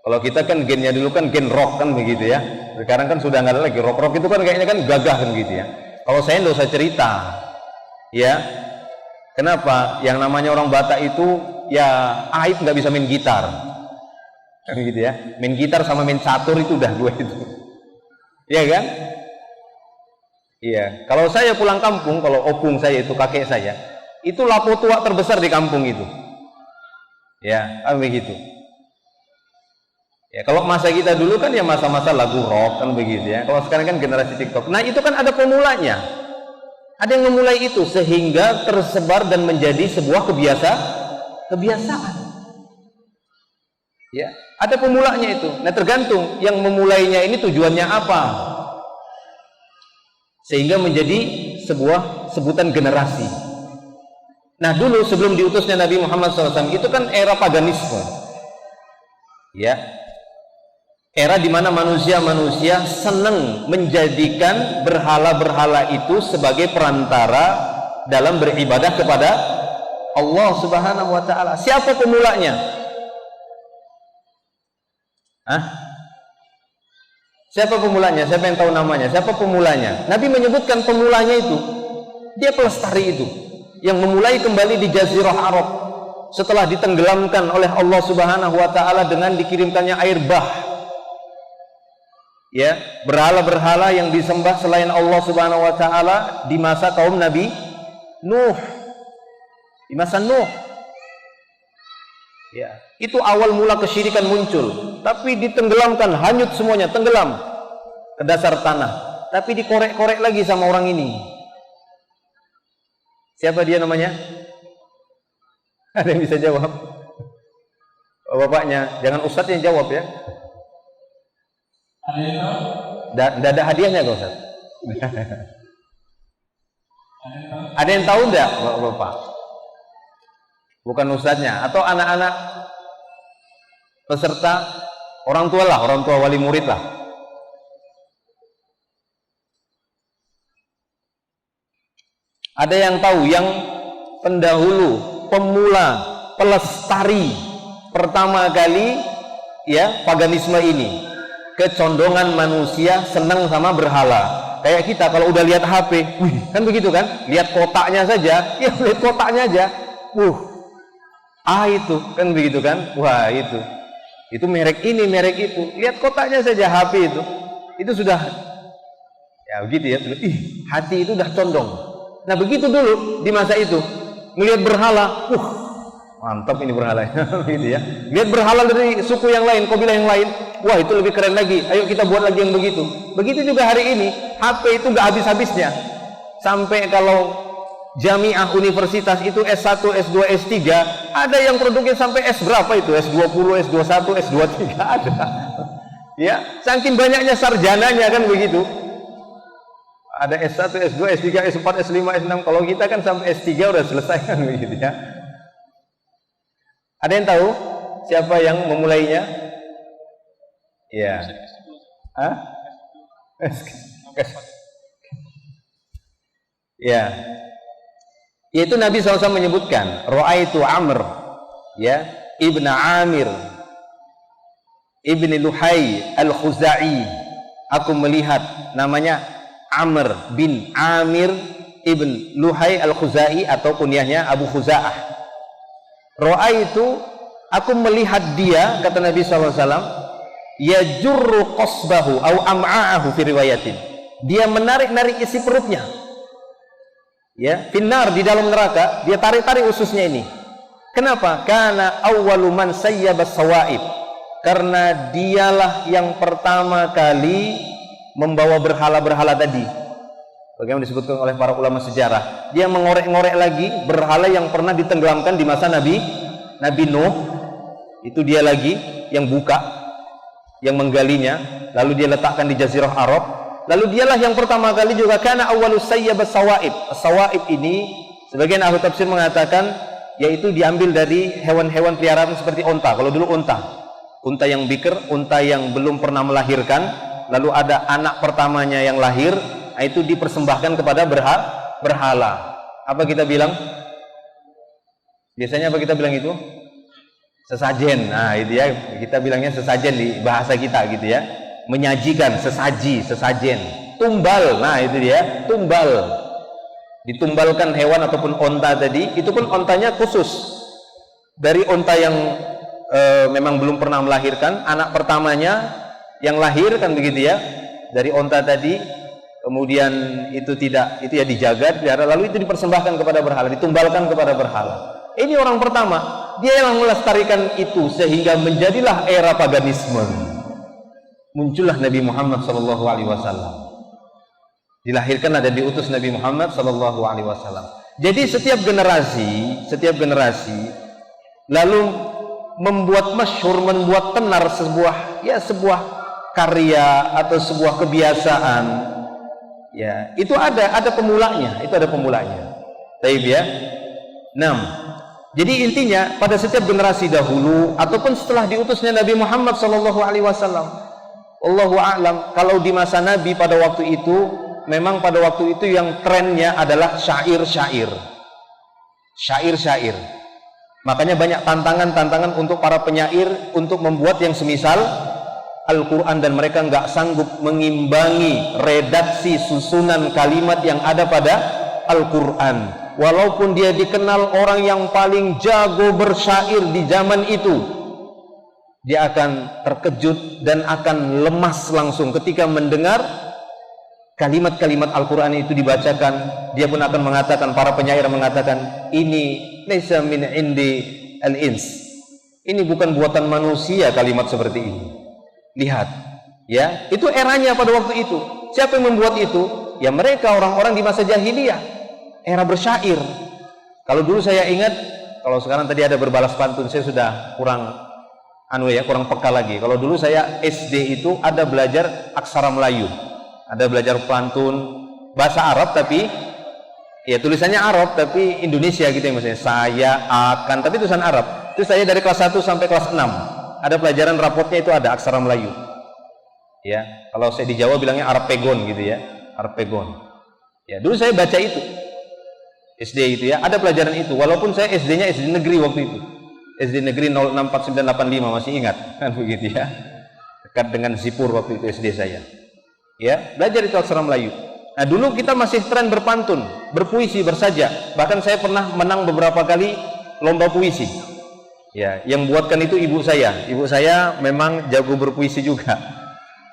Kalau kita kan gennya dulu kan gen rock kan begitu ya. Sekarang kan sudah nggak ada lagi rock itu kan kayaknya kan gagah kan gitu ya. Kalau saya nggak usah cerita, ya. Kenapa? Yang namanya orang Batak itu ya aib nggak bisa main gitar, kan gitu ya. Main gitar sama main catur itu udah dua itu, ya kan? Iya. Kalau saya pulang kampung, kalau opung saya itu kakek saya, itu lapo tua terbesar di kampung itu, ya, kan begitu. Ya, kalau masa kita dulu kan ya masa-masa lagu rock kan begitu ya. Kalau sekarang kan generasi TikTok. Nah, itu kan ada pemulanya. Ada yang memulai itu sehingga tersebar dan menjadi sebuah kebiasaan. Ya, ada pemulanya itu. Nah, tergantung yang memulainya ini tujuannya apa. Sehingga menjadi sebuah sebutan generasi. Nah, dulu sebelum diutusnya Nabi Muhammad SAW itu kan era paganisme. Ya. Era di mana manusia-manusia senang menjadikan berhala-berhala itu sebagai perantara dalam beribadah kepada Allah Subhanahu wa Ta'ala. Siapa pemulanya? Siapa pemulanya? Siapa yang tahu namanya? Siapa pemulanya? Nabi menyebutkan pemulanya itu. Dia pelestari itu, yang memulai kembali di Jazirah Arab setelah ditenggelamkan oleh Allah Subhanahu wa Ta'ala dengan dikirimkannya air bah. Ya, berhala-berhala yang disembah selain Allah Subhanahu wa Ta'ala di masa kaum Nabi Nuh. Di masa Nuh. Ya, itu awal mula kesyirikan muncul, tapi ditenggelamkan, hanyut semuanya, tenggelam ke dasar tanah. tapi dikorek-korek lagi sama orang ini. Siapa dia namanya? Ada yang bisa jawab? Bapaknya, jangan ustadznya yang jawab ya. Ada yang tahu? Tidak ada hadiahnya kok Ustaz. Ada yang tahu enggak Bapak? Bukan ustadznya atau anak-anak peserta, orang tua lah, orang tua wali murid lah. Ada yang tahu, yang pendahulu, pemula, pelestari pertama kali ya paganisme ini, kecondongan manusia senang sama berhala. Kayak kita kalau udah lihat HP, wih, kan begitu kan? Lihat kotaknya saja, ya lihat kotaknya aja. Itu kan begitu kan? Wah, itu merek ini, merek itu. Lihat kotaknya saja HP itu sudah ya begitu ya. Hati itu udah condong. Nah, begitu dulu di masa itu. Melihat berhala, mantap ini berhalanya gitu ya. Lihat berhala dari suku yang lain, kabilah yang lain, wah itu lebih keren lagi, ayo kita buat lagi yang begitu. Begitu juga hari ini, HP itu gak habis-habisnya. Sampai kalau jamiah universitas itu S1, S2, S3, ada yang produknya sampai S berapa itu, S20, S21, S23 ada. Ya, saking banyaknya sarjananya kan begitu. Ada S1, S2, S3, S4, S5, S6. Kalau kita kan sampai S3 udah selesai kan begitu ya. Ada yang tahu siapa yang memulainya? Ya. Hah? Ya. Yaitu Nabi SAW menyebutkan, Ra'aitu Amr, ya, Ibn Amir, Ibn Luhai Al-Khuzai. Aku melihat, namanya Amr bin Amir Ibn Luhai Al-Khuzai atau kunyahnya Abu Khuza'ah. Ro'a itu aku melihat dia, kata Nabi SAW, yajurru qasbahu au am'a'ahu fi riwayatin. Dia menarik-narik isi perutnya. Ya, finnar, di dalam neraka, dia tarik-tarik ususnya ini. Kenapa? Karena awwalu man sayyabas sawaib. Karena dialah yang pertama kali membawa berhala-berhala tadi. Bagaimana disebutkan oleh para ulama sejarah, dia mengorek-ngorek lagi berhala yang pernah ditenggelamkan di masa Nabi Nuh. Itu dia lagi yang buka, yang menggalinya, lalu dia letakkan di Jazirah Arab. Lalu dialah yang pertama kali juga, karena awalus sayyabas sawaib. Sawaib ini sebagian ahli tafsir mengatakan yaitu diambil dari hewan-hewan peliharaan seperti onta. Kalau dulu unta yang bikr, unta yang belum pernah melahirkan, lalu ada anak pertamanya yang lahir, itu dipersembahkan kepada berhala. Apa kita bilang? Biasanya apa kita bilang itu? Sesajen. Nah, itu ya, kita bilangnya sesajen di bahasa kita gitu ya. Menyajikan, sesajen. Tumbal. Nah, itu dia, tumbal. Ditumbalkan hewan ataupun onta tadi, itu pun ontanya khusus. Dari onta yang memang belum pernah melahirkan, anak pertamanya yang lahir kan begitu ya. Dari onta tadi, kemudian itu ya dijaga, lalu itu dipersembahkan kepada berhala, ditumbalkan kepada berhala. Ini orang pertama, dia yang melestarikan itu sehingga menjadilah era paganisme. Muncullah Nabi Muhammad SAW. Dilahirkan dan diutus Nabi Muhammad SAW. Jadi setiap generasi lalu membuat masyhur, membuat tenar sebuah karya atau sebuah kebiasaan. Ya, itu ada pemulanya, Taib ya. 6. Jadi intinya pada setiap generasi dahulu ataupun setelah diutusnya Nabi Muhammad SAW, Allahu a'lam, kalau di masa Nabi pada waktu itu, memang pada waktu itu yang trennya adalah syair-syair. Makanya banyak tantangan untuk para penyair untuk membuat yang semisal Al-Quran, dan mereka nggak sanggup mengimbangi redaksi susunan kalimat yang ada pada Al-Quran. Walaupun dia dikenal orang yang paling jago bersyair di zaman itu, dia akan terkejut dan akan lemas langsung ketika mendengar kalimat-kalimat Al-Quran itu dibacakan. Dia pun akan mengatakan, para penyair mengatakan, ini laisa min indi al-ins. Ini bukan buatan manusia kalimat seperti ini. Lihat, ya, itu eranya pada waktu itu. siapa yang membuat itu? Ya mereka orang-orang di masa jahiliyah, era bersyair. Kalau dulu saya ingat, kalau sekarang tadi ada berbalas pantun, saya sudah kurang kurang peka lagi. Kalau dulu saya SD itu ada belajar aksara Melayu, ada belajar pantun bahasa Arab, tapi ya tulisannya Arab tapi Indonesia gitu ya, maksudnya saya akan, tapi tulisan Arab. Itu saya dari kelas 1 sampai kelas 6 ada pelajaran rapotnya, itu ada aksara Melayu. Ya, kalau saya di Jawa bilangnya Arpegon gitu ya, Arpegon. Ya, dulu saya baca itu SD itu ya, ada pelajaran itu. Walaupun saya SD-nya SD negeri waktu itu, SD negeri 064985, masih ingat kan begitu ya, dekat dengan Zipur waktu itu SD saya. Ya, belajar itu aksara Melayu. Nah, dulu kita masih tren berpantun, berpuisi, bersajak. Bahkan saya pernah menang beberapa kali lomba puisi. Ya, yang buatkan itu ibu saya. Ibu saya memang jago berpuisi juga.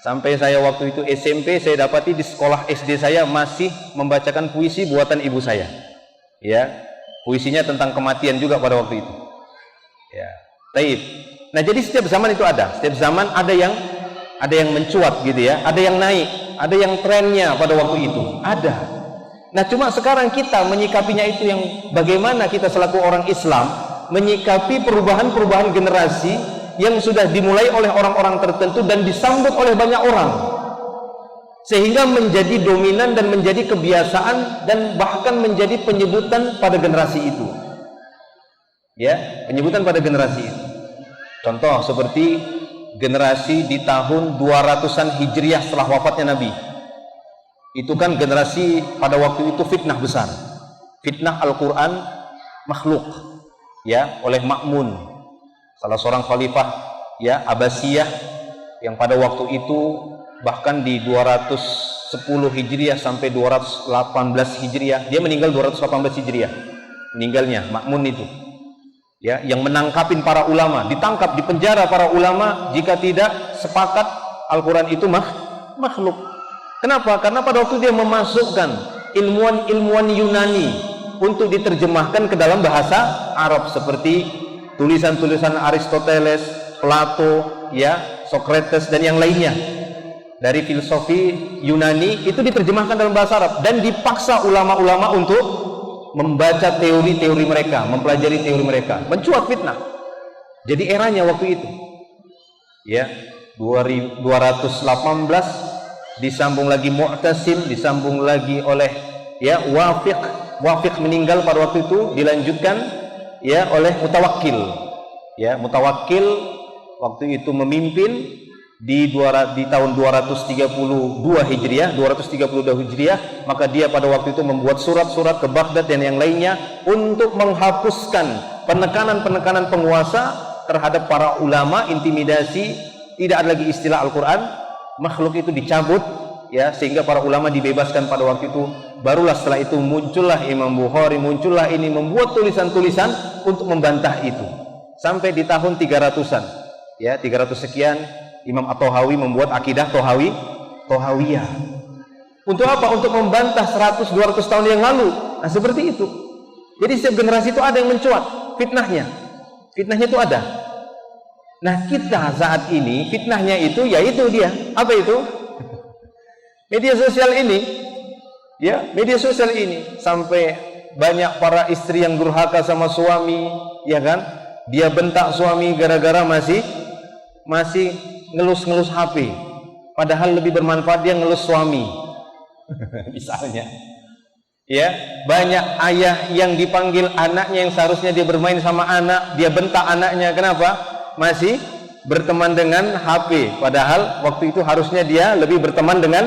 Sampai saya waktu itu SMP, saya dapati di sekolah SD saya masih membacakan puisi buatan ibu saya. Ya, puisinya tentang kematian juga pada waktu itu. Ya, taib. Nah, jadi setiap zaman itu ada. Setiap zaman ada yang mencuat gitu ya, ada yang naik, ada yang trennya pada waktu itu. Ada. Nah, cuma sekarang kita menyikapinya itu, yang bagaimana kita selaku orang Islam menyikapi perubahan-perubahan generasi yang sudah dimulai oleh orang-orang tertentu dan disambut oleh banyak orang, sehingga menjadi dominan dan menjadi kebiasaan dan bahkan menjadi penyebutan pada generasi itu. Ya, penyebutan pada generasi itu. Contoh seperti generasi di tahun 200-an Hijriah setelah wafatnya Nabi. Itu kan generasi pada waktu itu fitnah besar. Fitnah Al-Qur'an makhluk ya oleh Ma'mun, salah seorang khalifah ya Abbasiyah, yang pada waktu itu bahkan di 210 Hijriah sampai 218 Hijriah, dia meninggal 218 Hijriah meninggalnya Ma'mun itu ya, yang menangkapin para ulama, ditangkap, dipenjara para ulama jika tidak sepakat Al-Quran itu makhluk. Kenapa? Karena pada waktu dia memasukkan ilmuwan-ilmuwan Yunani untuk diterjemahkan ke dalam bahasa Arab, seperti tulisan-tulisan Aristoteles, Plato, ya, Socrates dan yang lainnya dari filosofi Yunani, itu diterjemahkan dalam bahasa Arab dan dipaksa ulama-ulama untuk membaca teori-teori mereka, mempelajari teori mereka, mencuat fitnah. Jadi eranya waktu itu ya 218, disambung lagi Mu'tasim, disambung lagi oleh ya Wafiq meninggal pada waktu itu, dilanjutkan ya oleh Mutawakkil. Ya, Mutawakkil waktu itu memimpin di tahun 232 Hijriah, maka dia pada waktu itu membuat surat-surat ke Baghdad dan yang lainnya untuk menghapuskan penekanan-penekanan penguasa terhadap para ulama, intimidasi, tidak ada lagi istilah Al-Qur'an makhluk, itu dicabut ya, sehingga para ulama dibebaskan pada waktu itu. Barulah setelah itu muncullah Imam Bukhari, muncullah ini membuat tulisan-tulisan untuk membantah itu. Sampai di tahun 300-an ya, 300 sekian Imam At-Tahawi membuat akidah Tahawiyah. Untuk apa? Untuk membantah 100-200 tahun yang lalu. Nah, seperti itu. Jadi setiap generasi itu ada yang mencuat fitnahnya. Fitnahnya itu ada. Nah, kita saat ini fitnahnya itu yaitu dia. Apa itu? Media sosial ini. Ya, media sosial ini, sampai banyak para istri yang durhaka sama suami, ya kan? Dia bentak suami gara-gara masih ngelus-ngelus HP. Padahal lebih bermanfaat dia ngelus suami. Misalnya. Ya, banyak ayah yang dipanggil anaknya yang seharusnya dia bermain sama anak, dia bentak anaknya. Kenapa? Masih berteman dengan HP. Padahal waktu itu harusnya dia lebih berteman dengan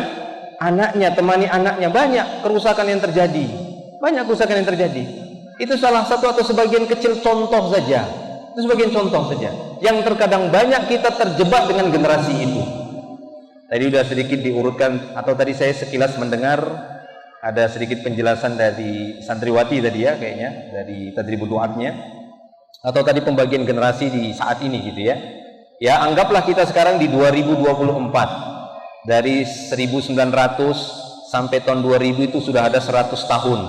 anaknya, temani anaknya. Banyak kerusakan yang terjadi. Itu salah satu atau sebagian kecil contoh saja. Itu sebagian contoh saja. Yang terkadang banyak kita terjebak dengan generasi itu. Tadi sudah sedikit diurutkan, atau tadi saya sekilas mendengar ada sedikit penjelasan dari santriwati tadi ya, kayaknya dari Tadribul Du'atnya, atau tadi pembagian generasi di saat ini gitu ya. Ya, anggaplah kita sekarang di 2024. Dari 1900 sampai tahun 2000 itu sudah ada 100 tahun,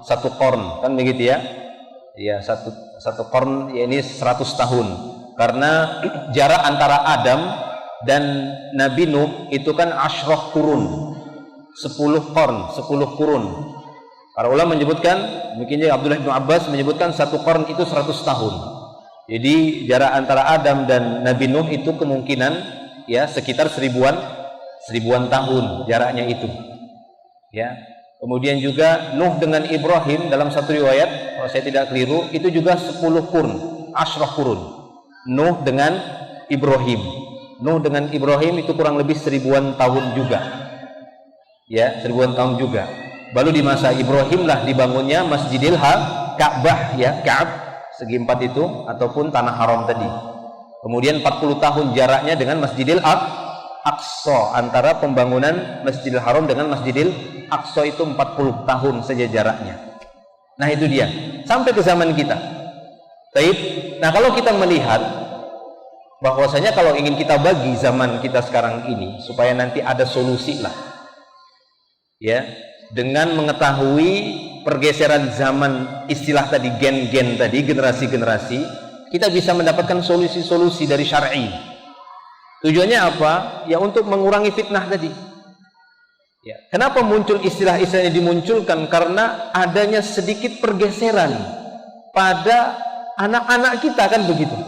satu korn, kan begitu ya? Ya, satu korn, ya ini 100 tahun. Karena jarak antara Adam dan Nabi Nuh itu kan asyrah kurun, 10 qarn, 10 kurun. Para ulama menyebutkan, mungkin Abdullah bin Abbas menyebutkan 1 qarn itu 100 tahun. Jadi jarak antara Adam dan Nabi Nuh itu kemungkinan ya sekitar seribuan tahun jaraknya itu. Ya. Kemudian juga Nuh dengan Ibrahim dalam satu riwayat, kalau saya tidak keliru, itu juga 10 kurun, 10 kurun. Nuh dengan Ibrahim. Nuh dengan Ibrahim itu kurang lebih 1000-an tahun juga. Ya, 1000-an tahun juga. Baru di masa Ibrahim lah dibangunnya Masjidil Ka'bah ya, Ka'ab segi 4 itu ataupun tanah haram tadi. Kemudian 40 tahun jaraknya dengan Masjidil Aqsa, antara pembangunan Masjidil Haram dengan Masjidil Aqsa itu 40 tahun saja jaraknya. Nah, itu dia. Sampai ke zaman kita. Baik. Nah, kalau kita melihat bahwasanya kalau ingin kita bagi zaman kita sekarang ini supaya nanti ada solusi lah. Ya, dengan mengetahui pergeseran zaman, istilah tadi gen-gen tadi, generasi-generasi, kita bisa mendapatkan solusi-solusi dari syar'i. Tujuannya apa? Ya untuk mengurangi fitnah tadi. Ya. Kenapa muncul istilah-istilah yang dimunculkan? Karena adanya sedikit pergeseran pada anak-anak kita, kan begitu.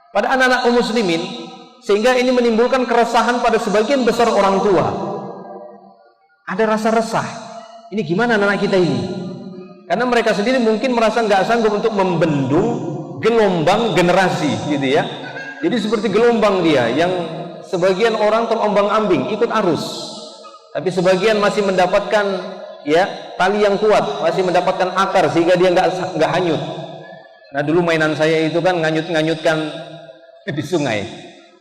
Pada anak-anak kaum muslimin, sehingga ini menimbulkan keresahan pada sebagian besar orang tua. Ada rasa resah. Ini gimana anak kita ini? Karena mereka sendiri mungkin merasa nggak sanggup untuk membendung gelombang generasi, gitu ya. Jadi seperti gelombang dia, yang sebagian orang terombang-ambing, ikut arus. Tapi sebagian masih mendapatkan ya tali yang kuat, masih mendapatkan akar sehingga dia nggak hanyut. Nah, dulu mainan saya itu kan nganyut-nganyutkan di sungai.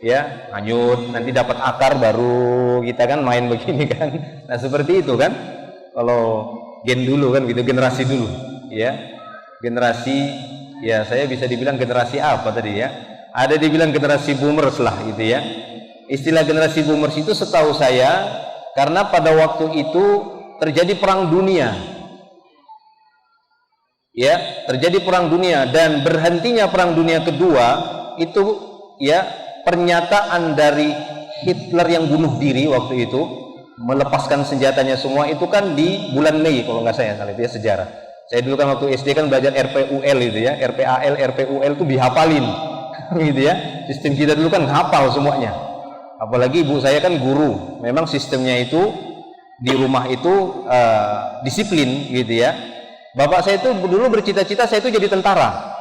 Ya, hanyut, nanti dapat akar baru kita kan main begini kan. Nah, seperti itu kan. Kalau gen dulu kan gitu, generasi dulu, ya. Generasi, ya saya bisa dibilang generasi apa tadi ya? Ada dibilang generasi boomers lah gitu ya. Istilah generasi boomers itu setahu saya karena pada waktu itu terjadi perang dunia. Ya, terjadi perang dunia dan berhentinya perang dunia kedua itu ya pernyataan dari Hitler yang bunuh diri waktu itu, melepaskan senjatanya semua, itu kan di bulan Mei kalau nggak saya salah, itu ya sejarah. Saya dulu kan waktu SD kan belajar RPUL itu ya, RPAL, RPUL itu dihafalin gitu ya. Sistem kita dulu kan hafal semuanya. Apalagi ibu saya kan guru, memang sistemnya itu di rumah itu disiplin gitu ya. Bapak saya itu dulu bercita-cita saya itu jadi tentara.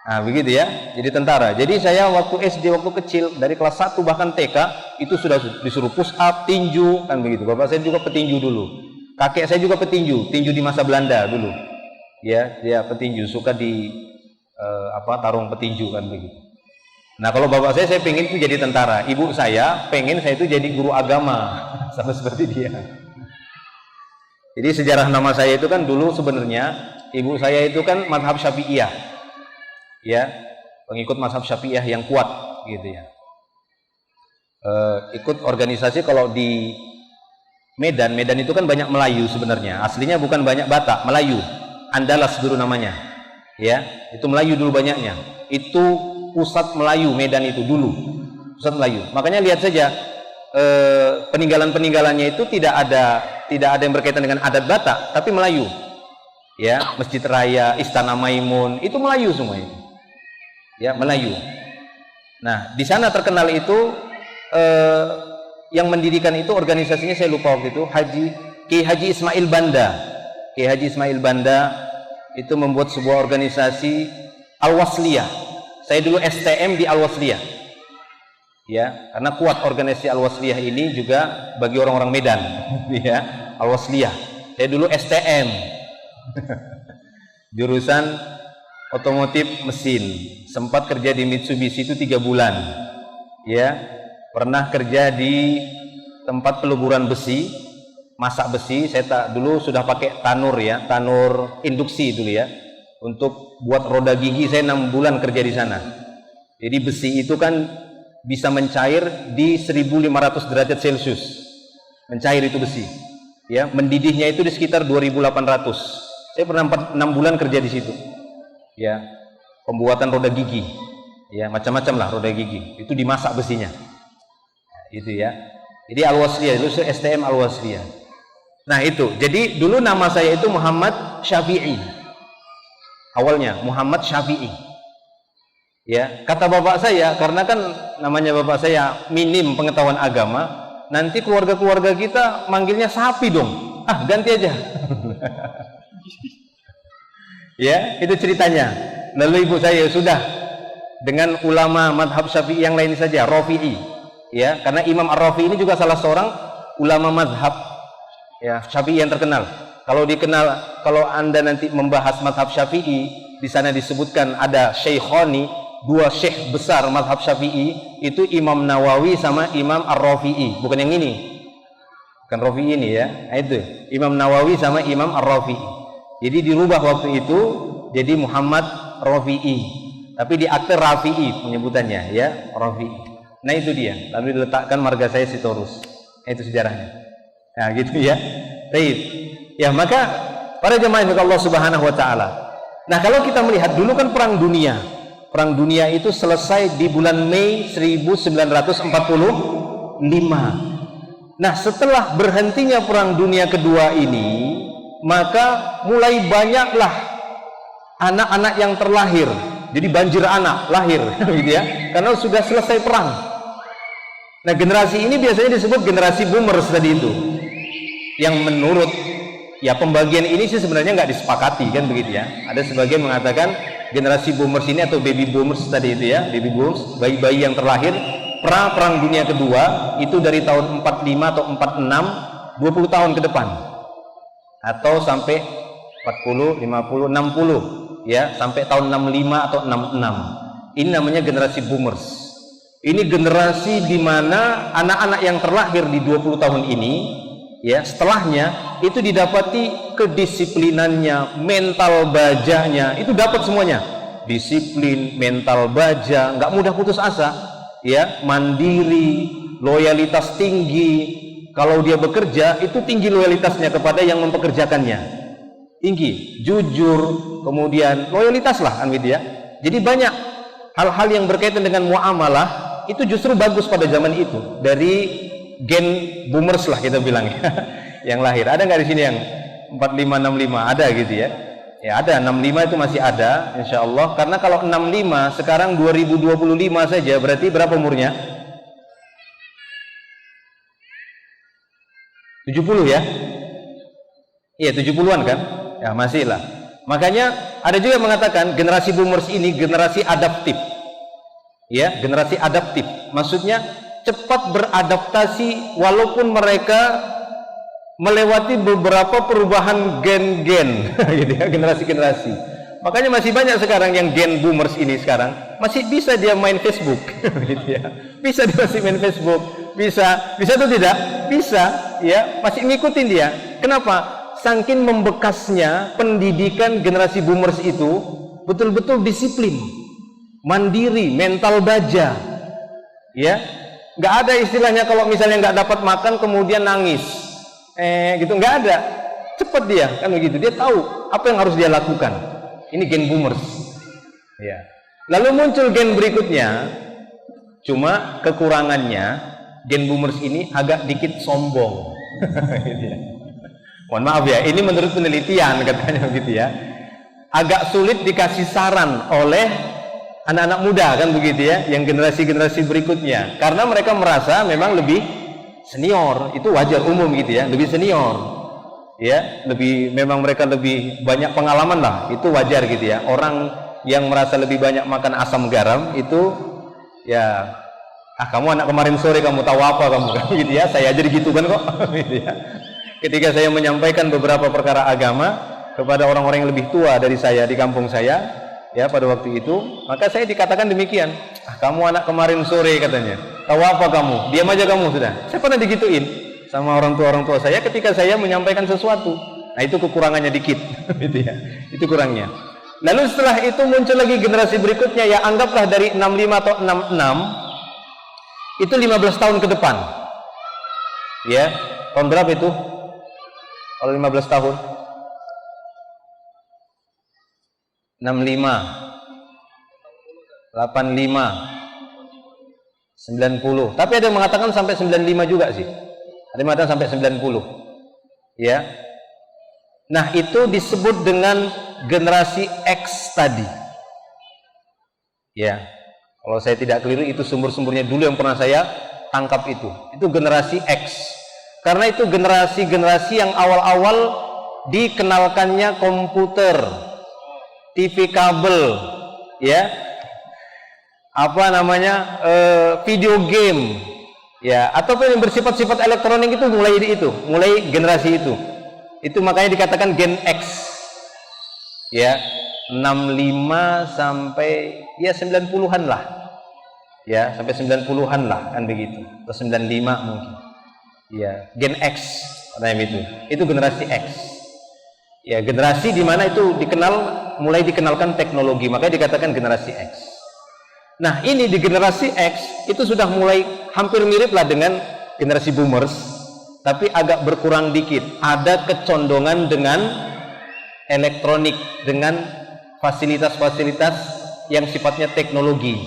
Nah begitu ya, jadi tentara. Jadi saya waktu SD, waktu kecil, dari kelas 1 bahkan TK itu sudah disuruh push up, tinju, kan begitu. Bapak saya juga petinju dulu, kakek saya juga petinju di masa Belanda dulu. Ya, dia petinju, suka di tarung petinju kan begitu. Nah kalau bapak saya pengen itu jadi tentara. Ibu saya pengen saya itu jadi guru agama, sama seperti dia. Jadi sejarah nama saya itu kan dulu sebenarnya ibu saya itu kan mazhab Syafi'iyah. Ya, pengikut mazhab Syafi'iyah yang kuat gitu ya. Ikut organisasi kalau di Medan itu kan banyak Melayu sebenarnya. Aslinya bukan banyak Batak, Melayu. Andalas dulu namanya. Ya, itu Melayu dulu banyaknya. Itu pusat Melayu Medan itu dulu. Pusat Melayu. Makanya lihat saja peninggalan-peninggalannya itu tidak ada yang berkaitan dengan adat Batak, tapi Melayu. Ya, Masjid Raya, Istana Maimun, itu Melayu semua itu. Ya, Melayu. Nah, di sana terkenal itu yang mendirikan itu organisasinya saya lupa waktu itu, Kiai Haji Ismail Banda. Kiai Haji Ismail Banda itu membuat sebuah organisasi Al-Wasliyah. Saya dulu STM di Al-Wasliyah. Ya, karena kuat organisasi Al-Wasliyah ini juga bagi orang-orang Medan, ya, Al-Wasliyah. Saya dulu STM. Jurusan otomotif mesin, sempat kerja di Mitsubishi itu 3 bulan, ya, pernah kerja di tempat peluburan besi, masak besi. Saya dulu sudah pakai tanur ya, tanur induksi dulu ya, untuk buat roda gigi. Saya 6 bulan kerja di sana. Jadi besi itu kan bisa mencair di 1500 derajat Celcius, mencair itu besi, ya, mendidihnya itu di sekitar 2800. Saya pernah 6 bulan kerja di situ. Ya, pembuatan roda gigi, ya macam-macam lah roda gigi itu dimasak besinya, itu ya. Jadi Al-Wasliyah itu STM Al-Wasliyah. Nah itu, jadi dulu nama saya itu Muhammad Syafi'i. Awalnya Muhammad Syafi'i. Ya, kata bapak saya, karena kan namanya bapak saya minim pengetahuan agama, nanti keluarga-keluarga kita manggilnya sapi dong. Ah, ganti aja. Ya, itu ceritanya. Lalu ibu saya sudah dengan ulama madhab Syafi'i yang lain saja, Rafi'i. Ya, karena Imam Ar-Rafi'i ini juga salah seorang ulama madhab ya Syafi'i yang terkenal. Kalau Anda nanti membahas madhab Syafi'i, di sana disebutkan ada Syekhoni, dua syekh besar madhab Syafi'i, itu Imam Nawawi sama Imam Ar-Rafi'i, bukan yang ini, bukan Rafi'i ini ya. Nah, itu Imam Nawawi sama Imam Ar-Rafi'i. Jadi dirubah waktu itu jadi Muhammad Rafi'i, tapi di akte Rafi'i penyebutannya ya, Rafi'i. Nah itu dia, lalu diletakkan marga saya Sitorus. Nah, itu sejarahnya. Nah gitu ya. Baik. Ya, maka para jemaah yang Allah Subhanahu wa taala. Nah, kalau kita melihat dulu kan perang dunia. Perang dunia itu selesai di bulan Mei 1945. Nah, setelah berhentinya perang dunia kedua ini, maka mulai banyaklah anak-anak yang terlahir. Jadi banjir anak lahir gitu ya. Karena sudah selesai perang. Nah, generasi ini biasanya disebut generasi boomers tadi itu. Yang menurut ya pembagian ini sih sebenarnya nggak disepakati kan begitu ya. Ada sebagian mengatakan generasi boomers ini atau baby boomers tadi itu ya, baby boomers, bayi-bayi yang terlahir perang dunia kedua itu dari tahun 45 atau 46, 20 tahun ke depan. Atau sampai 40, 50, 60 ya, sampai tahun 65 atau 66. Ini namanya generasi boomers. Ini generasi di mana anak-anak yang terlahir di 20 tahun ini ya, setelahnya itu didapati kedisiplinannya, mental bajanya, itu dapat semuanya. Disiplin, mental baja, nggak mudah putus asa, ya, mandiri, loyalitas tinggi. Kalau dia bekerja, itu tinggi loyalitasnya kepada yang mempekerjakannya. Tinggi, jujur, kemudian loyalitas lah kan gitu ya. Jadi banyak hal-hal yang berkaitan dengan muamalah itu justru bagus pada zaman itu, dari gen boomers lah kita bilang ya, yang lahir. Ada nggak di sini yang 45, 65? Ada gitu ya. Ya ada, 65 itu masih ada insya Allah. Karena kalau 65 sekarang 2025 saja, berarti berapa umurnya? 70 ya? Iya 70-an kan? Ya masih lah. Makanya ada juga yang mengatakan generasi boomers ini generasi adaptif. Ya, generasi adaptif. Maksudnya cepat beradaptasi walaupun mereka melewati beberapa perubahan gen-gen gitu ya, generasi-generasi. Makanya masih banyak sekarang yang gen boomers ini sekarang masih bisa dia main Facebook gitu ya. Bisa dia masih main Facebook, bisa atau tidak? Bisa, ya, masih ngikutin dia. Kenapa? Saking membekasnya pendidikan generasi boomers itu betul-betul disiplin, mandiri, mental baja. Ya, nggak ada istilahnya kalau misalnya nggak dapat makan kemudian nangis, gitu, nggak ada. Cepat dia kan begitu, dia tahu apa yang harus dia lakukan. Ini gen boomers. Ya. Lalu muncul gen berikutnya, cuma kekurangannya gen boomers ini agak dikit sombong. Gitu ya. Mohon maaf ya, ini menurut penelitian katanya begitu ya. Agak sulit dikasih saran oleh anak-anak muda kan begitu ya, yang generasi-generasi berikutnya, karena mereka merasa memang lebih senior. Itu wajar, umum gitu ya, lebih senior ya, memang mereka lebih banyak pengalaman lah, itu wajar gitu ya. Orang yang merasa lebih banyak makan asam garam itu ya, kamu anak kemarin sore kamu tahu apa kamu kan gitu ya, saya aja digitukan kok gitu ya. Ketika saya menyampaikan beberapa perkara agama kepada orang-orang yang lebih tua dari saya di kampung saya ya pada waktu itu, maka saya dikatakan demikian, kamu anak kemarin sore katanya, tahu apa kamu, diam aja kamu sudah. Saya pernah digituin sama orang tua saya ketika saya menyampaikan sesuatu. Nah itu kekurangannya dikit gitu ya, itu kurangnya. Lalu setelah itu muncul lagi generasi berikutnya, ya anggaplah dari 65 atau 66 itu 15 tahun ke depan ya. Tahun berapa itu kalau 15 tahun? 65, 85, 90. Tapi ada yang mengatakan sampai 95 juga sih. Ada yang mengatakan sampai 90. Ya. Nah, itu disebut dengan generasi X tadi. Ya. Kalau saya tidak keliru, itu sumber-sumbernya dulu yang pernah saya tangkap itu. Itu generasi X. Karena itu generasi-generasi yang awal-awal dikenalkannya komputer, TV kabel, ya, video game, ya, ataupun yang bersifat-sifat elektronik itu mulai generasi itu. Itu makanya dikatakan Gen X, ya, 65 sampai ya 90-an lah, ya, sampai 90-an lah, kan begitu, atau 95 mungkin, ya, Gen X, itu generasi X. Ya, generasi di mana itu mulai dikenalkan teknologi, makanya dikatakan generasi X. Nah, ini di generasi X itu sudah mulai hampir mirip lah dengan generasi boomers, tapi agak berkurang dikit. Ada kecondongan dengan elektronik, dengan fasilitas-fasilitas yang sifatnya teknologi.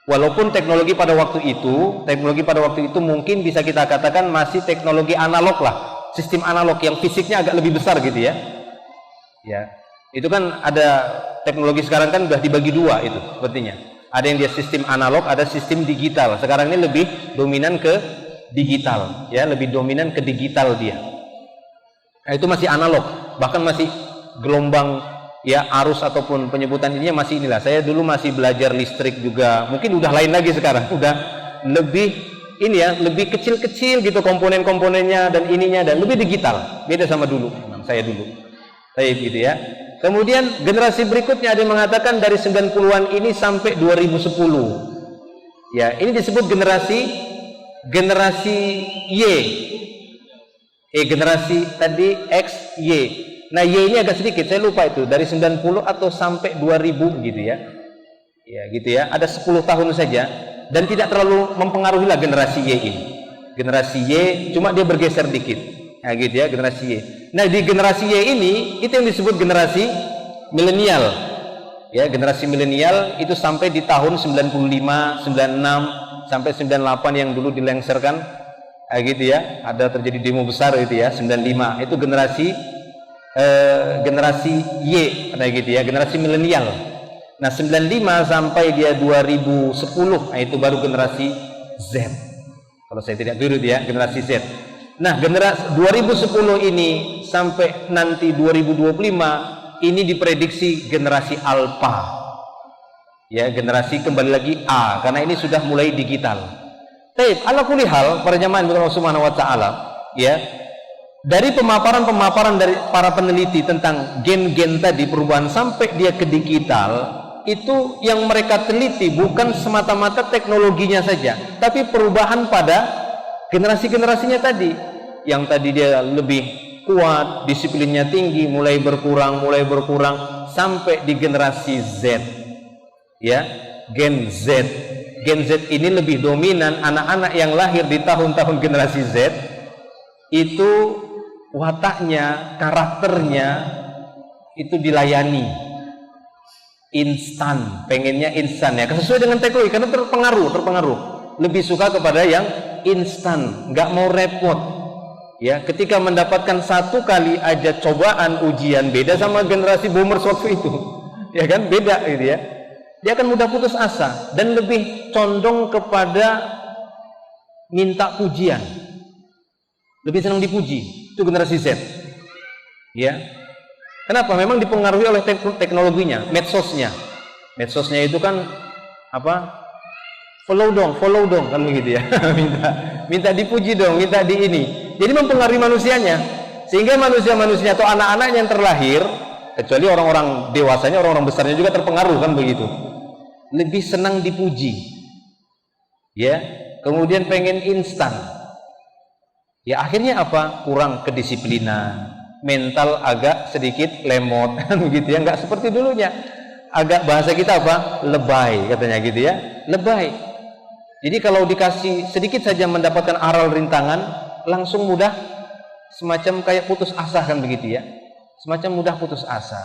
Walaupun teknologi pada waktu itu mungkin bisa kita katakan masih teknologi analog lah. Sistem analog yang fisiknya agak lebih besar gitu ya. Ya, itu kan ada teknologi sekarang kan sudah dibagi dua itu sepertinya. Ada yang dia sistem analog, ada sistem digital. Sekarang ini lebih dominan ke digital, ya, lebih dominan ke digital dia. Nah, itu masih analog, bahkan masih gelombang, ya, arus ataupun penyebutan ininya masih inilah. Saya dulu masih belajar listrik juga, mungkin udah lain lagi sekarang, udah lebih ini ya, lebih kecil-kecil gitu komponen-komponennya dan ininya, dan lebih digital, beda sama dulu saya dulu. Gitu ya. Kemudian generasi berikutnya ada yang mengatakan dari 90-an ini sampai 2010. Ya, ini disebut generasi Y. Generasi tadi X, Y. Nah, Y ini agak sedikit, saya lupa itu dari 90 atau sampai 2000 gitu ya. Ya, gitu ya. Ada 10 tahun saja. Dan tidak terlalu mempengaruhi lah generasi Y ini. Generasi Y cuma dia bergeser dikit. Nah, gitu ya, generasi Y. Nah, di generasi Y ini itu yang disebut generasi milenial. Ya, generasi milenial itu sampai di tahun 95, 96 sampai 98 yang dulu dilengserkan. Nah, gitu ya. Ada terjadi demo besar gitu ya, 95. Itu generasi Y, nah gitu ya, generasi milenial. Nah, 95 sampai dia 2010, nah itu baru generasi Z. Kalau saya tidak keliru ya, generasi Z. Nah, generasi 2010 ini sampai nanti 2025 ini diprediksi generasi Alpha. Ya, generasi kembali lagi A, karena ini sudah mulai digital. Taib, ala kulli hal, para jamaah Allah Subhanahu wa taala, ya. Dari pemaparan dari para peneliti tentang gen-gen tadi, perubahan sampai dia ke digital, itu yang mereka teliti bukan semata-mata teknologinya saja, tapi perubahan pada generasi-generasinya tadi. Yang tadi dia lebih kuat, disiplinnya tinggi, mulai berkurang sampai di generasi Z. Ya, Gen Z. Gen Z ini lebih dominan anak-anak yang lahir di tahun-tahun generasi Z. Itu wataknya, karakternya itu dilayani instan, pengennya instan ya, sesuai dengan teknologi, karena terpengaruh, lebih suka kepada yang instan, nggak mau repot ya. Ketika mendapatkan satu kali aja cobaan ujian, beda sama generasi boomers waktu itu ya kan, beda gitu ya. Dia akan mudah putus asa dan lebih condong kepada minta pujian, lebih senang dipuji. Itu generasi Z. Ya. Kenapa? Memang dipengaruhi oleh teknologinya, medsosnya. Medsosnya itu kan apa? Follow dong kan begitu ya. minta dipuji dong, minta di ini. Jadi mempengaruhi manusianya. Sehingga manusia-manusia atau anak-anak yang terlahir, kecuali orang-orang dewasanya, orang-orang besarnya juga terpengaruh kan begitu. Lebih senang dipuji. Ya. Kemudian pengen instan. Ya, akhirnya apa? Kurang kedisiplinan, mental agak sedikit lemot begitu ya, nggak seperti dulunya. Agak bahasa kita apa? Lebay katanya gitu ya, lebay. Jadi kalau dikasih sedikit saja mendapatkan aral rintangan, langsung mudah semacam kayak putus asa kan begitu ya. Semacam mudah putus asa.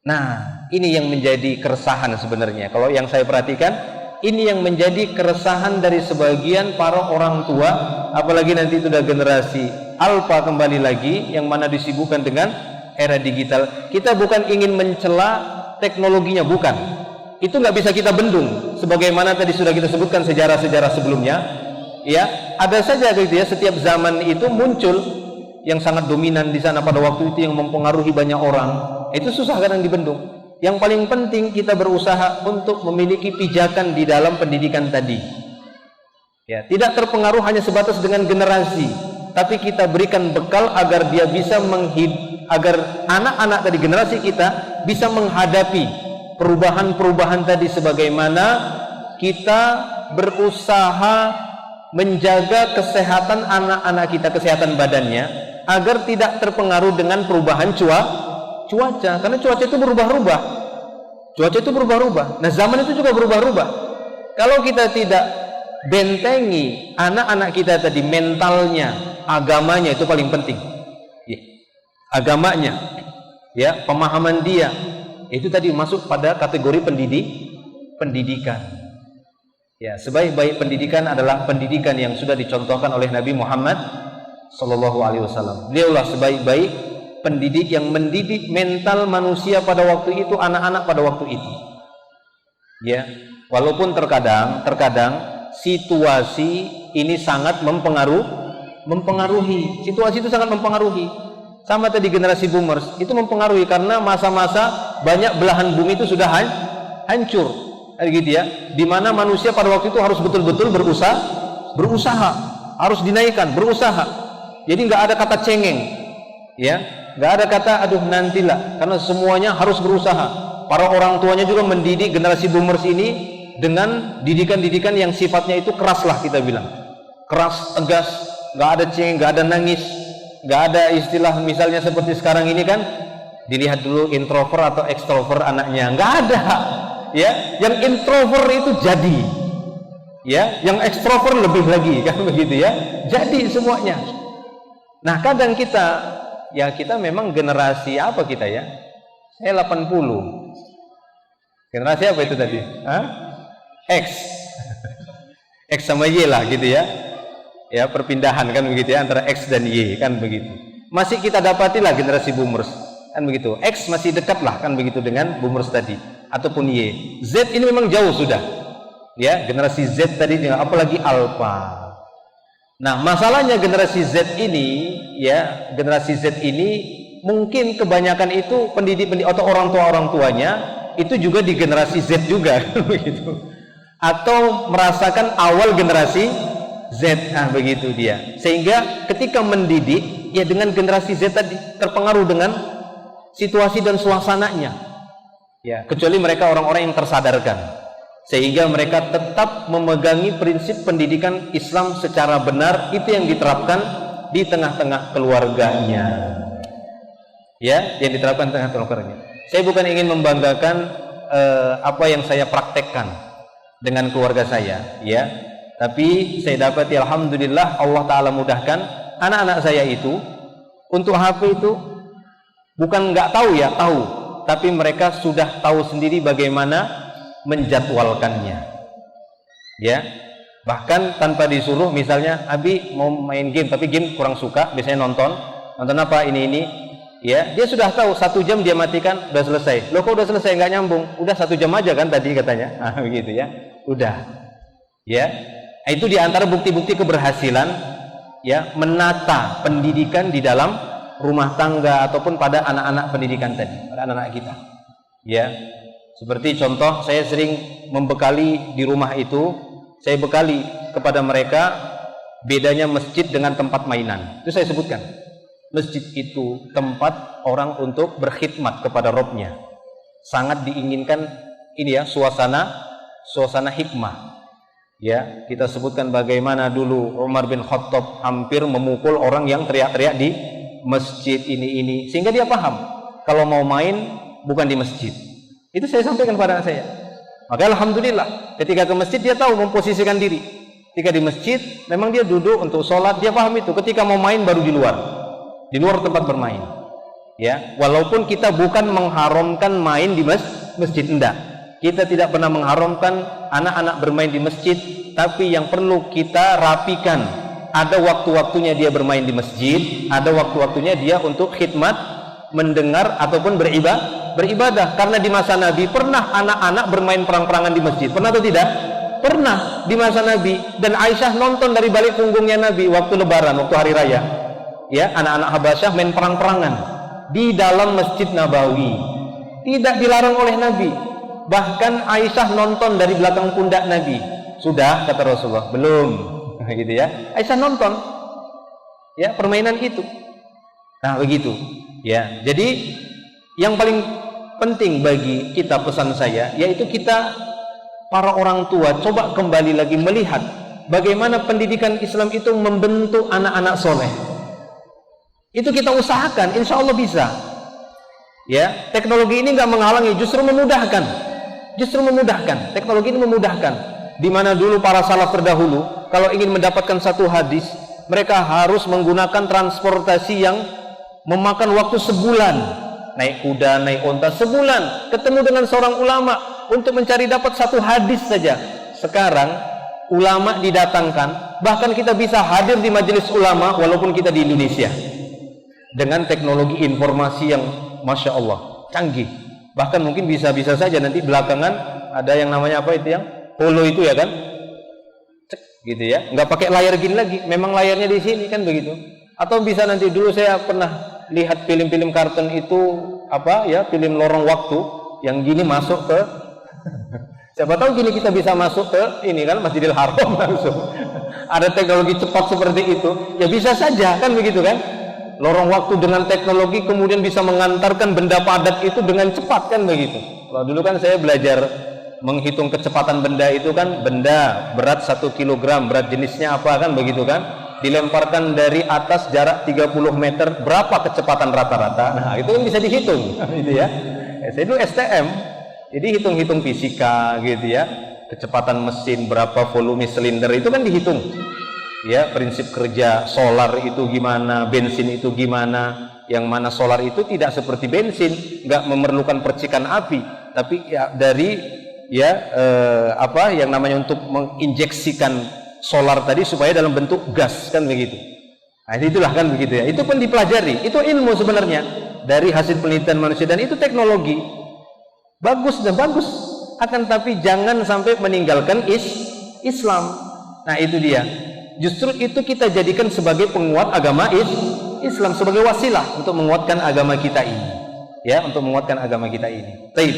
Nah, ini yang menjadi keresahan sebenarnya. Kalau yang saya perhatikan, ini yang menjadi keresahan dari sebagian para orang tua, apalagi nanti itu udah generasi alfa kembali lagi, yang mana disibukkan dengan era digital. Kita bukan ingin mencela teknologinya, bukan. Itu nggak bisa kita bendung. Sebagaimana tadi sudah kita sebutkan sejarah-sejarah sebelumnya, ya, ada saja gitu ya, setiap zaman itu muncul yang sangat dominan di sana pada waktu itu yang mempengaruhi banyak orang. Itu susah kadang dibendung. Yang paling penting kita berusaha untuk memiliki pijakan di dalam pendidikan tadi. Ya, tidak terpengaruh hanya sebatas dengan generasi, tapi kita berikan bekal agar dia bisa agar anak-anak tadi, generasi kita bisa menghadapi perubahan-perubahan tadi, sebagaimana kita berusaha menjaga kesehatan anak-anak kita, kesehatan badannya, agar tidak terpengaruh dengan perubahan cuaca, karena cuaca itu berubah-ubah. Nah, zaman itu juga berubah-ubah. Kalau kita tidak bentengi anak-anak kita tadi, mentalnya, agamanya itu paling penting. Ya. Agamanya, ya, pemahaman dia, itu tadi masuk pada kategori pendidikan. Ya, sebaik-baik pendidikan adalah pendidikan yang sudah dicontohkan oleh Nabi Muhammad Sallallahu Alaihi Wasallam. Beliaulah sebaik-baik pendidik yang mendidik mental manusia pada waktu itu, anak-anak pada waktu itu. Ya, walaupun terkadang situasi ini sangat mempengaruhi. Situasi itu sangat mempengaruhi. Sama tadi generasi boomers itu mempengaruhi karena masa-masa banyak belahan bumi itu sudah hancur, gitu ya. Di mana manusia pada waktu itu harus betul-betul berusaha, harus dinaikkan, berusaha. Jadi nggak ada kata cengeng, ya. Nggak ada kata aduh nantilah, karena semuanya harus berusaha. Para orang tuanya juga mendidik generasi boomers ini dengan didikan-didikan yang sifatnya itu keras lah, kita bilang keras, tegas, nggak ada cengeng, nggak ada nangis, nggak ada istilah misalnya seperti sekarang ini kan, dilihat dulu introvert atau extrovert anaknya, nggak ada, ya. Yang introvert itu jadi, ya, yang extrovert lebih lagi, kan begitu ya, jadi semuanya. Nah, kadang kita memang generasi apa kita ya? Saya 80. Generasi apa itu tadi? X sama Y lah gitu ya. Ya, perpindahan kan begitu ya, antara X dan Y kan begitu. Masih kita dapatilah generasi boomers kan begitu. X masih dekat lah kan begitu dengan boomers tadi, ataupun Y. Z ini memang jauh sudah. Ya, generasi Z tadi, apalagi alpha. Nah, masalahnya generasi Z ini, ya, generasi Z ini mungkin kebanyakan itu pendidik atau orang tuanya itu juga di generasi Z juga, begitu, atau merasakan awal generasi Z, begitu dia. Sehingga ketika mendidik, ya, dengan generasi Z tadi terpengaruh dengan situasi dan suasananya, ya, kecuali mereka orang-orang yang tersadarkan, sehingga mereka tetap memegangi prinsip pendidikan Islam secara benar, itu yang diterapkan di tengah-tengah keluarganya, ya, yang diterapkan di tengah-tengah keluarganya. Saya bukan ingin membanggakan apa yang saya praktekkan dengan keluarga saya, ya, tapi saya dapati alhamdulillah Allah Ta'ala mudahkan anak-anak saya itu untuk HP itu bukan nggak tahu, ya, tahu, tapi mereka sudah tahu sendiri bagaimana menjadwalkannya, ya. Bahkan tanpa disuruh, misalnya Abi mau main game tapi game kurang suka, biasanya nonton apa ini, ya, dia sudah tahu 1 jam dia matikan, udah selesai. Loh, kok udah selesai, nggak nyambung, udah 1 jam aja kan tadi katanya, begitu ya, udah, ya. Itu diantara bukti-bukti keberhasilan, ya, menata pendidikan di dalam rumah tangga ataupun pada anak-anak pendidikan tadi, pada anak-anak kita, ya. Seperti contoh, saya sering membekali di rumah itu, saya bekali kepada mereka bedanya masjid dengan tempat mainan. Itu saya sebutkan. Masjid itu tempat orang untuk berkhidmat kepada Robnya. Sangat diinginkan ini ya, suasana hikmah. Ya, kita sebutkan bagaimana dulu Umar bin Khattab hampir memukul orang yang teriak-teriak di masjid ini, sehingga dia paham kalau mau main bukan di masjid. Itu saya sampaikan kepada anak saya. Maka alhamdulillah ketika ke masjid dia tahu memposisikan diri. Ketika di masjid memang dia duduk untuk sholat, dia paham itu. Ketika mau main baru di luar tempat bermain. Ya, walaupun kita bukan mengharamkan main di masjid, enggak. Kita tidak pernah mengharamkan anak-anak bermain di masjid, tapi yang perlu kita rapikan ada waktu-waktunya dia bermain di masjid, ada waktu-waktunya dia untuk khidmat, mendengar ataupun beribadah. Karena di masa Nabi pernah anak-anak bermain perang-perangan di masjid. Pernah atau tidak? Pernah di masa Nabi. Dan Aisyah nonton dari balik punggungnya Nabi waktu lebaran, waktu hari raya. Ya, anak-anak Habasyah main perang-perangan di dalam Masjid Nabawi. Tidak dilarang oleh Nabi. Bahkan Aisyah nonton dari belakang pundak Nabi. Sudah, kata Rasulullah, belum. Gitu ya. Aisyah nonton ya permainan itu. Nah, begitu. Ya. Jadi yang paling penting bagi kita, pesan saya, yaitu kita para orang tua coba kembali lagi melihat bagaimana pendidikan Islam itu membentuk anak-anak soleh. Itu kita usahakan, insya Allah bisa. Ya, teknologi ini nggak menghalangi, justru memudahkan. Justru memudahkan. Teknologi ini memudahkan. Di mana dulu para salaf terdahulu, kalau ingin mendapatkan satu hadis, mereka harus menggunakan transportasi yang memakan waktu sebulan. Naik kuda, naik onta sebulan, ketemu dengan seorang ulama untuk mencari dapat satu hadis saja. Sekarang ulama didatangkan, bahkan kita bisa hadir di majelis ulama walaupun kita di Indonesia. Dengan teknologi informasi yang Masya Allah, canggih. Bahkan mungkin bisa-bisa saja nanti belakangan ada yang namanya apa itu yang holo itu ya kan, cek gitu ya, nggak pakai layar gini lagi, memang layarnya di sini kan begitu. Atau bisa nanti, dulu saya pernah lihat film-film kartun itu apa ya, film lorong waktu yang gini masuk ke siapa tahu gini kita bisa masuk ke ini kan Masjidil Haram langsung. Ada teknologi cepat seperti itu, ya bisa saja kan begitu kan. Lorong waktu dengan teknologi kemudian bisa mengantarkan benda padat itu dengan cepat kan begitu. Kalau dulu kan saya belajar menghitung kecepatan benda itu kan, benda berat 1 kg, berat jenisnya apa kan begitu kan, dilemparkan dari atas jarak 30 meter, berapa kecepatan rata-rata. Nah itu kan bisa dihitung gitu ya. Saya dulu STM, jadi hitung-hitung fisika gitu ya, kecepatan mesin, berapa volume silinder itu kan dihitung ya, prinsip kerja solar itu gimana, bensin itu gimana. Yang mana solar itu tidak seperti bensin, nggak memerlukan percikan api, tapi ya dari apa yang namanya untuk menginjeksikan solar tadi supaya dalam bentuk gas kan begitu. Nah itulah kan begitu ya. Itu pun dipelajari, itu ilmu sebenarnya dari hasil penelitian manusia, dan itu teknologi bagus dan bagus. Akan tapi jangan sampai meninggalkan Islam. Nah itu dia. Justru itu kita jadikan sebagai penguat agama Islam, sebagai wasilah untuk menguatkan agama kita ini. Ya, untuk menguatkan agama kita ini. Baik.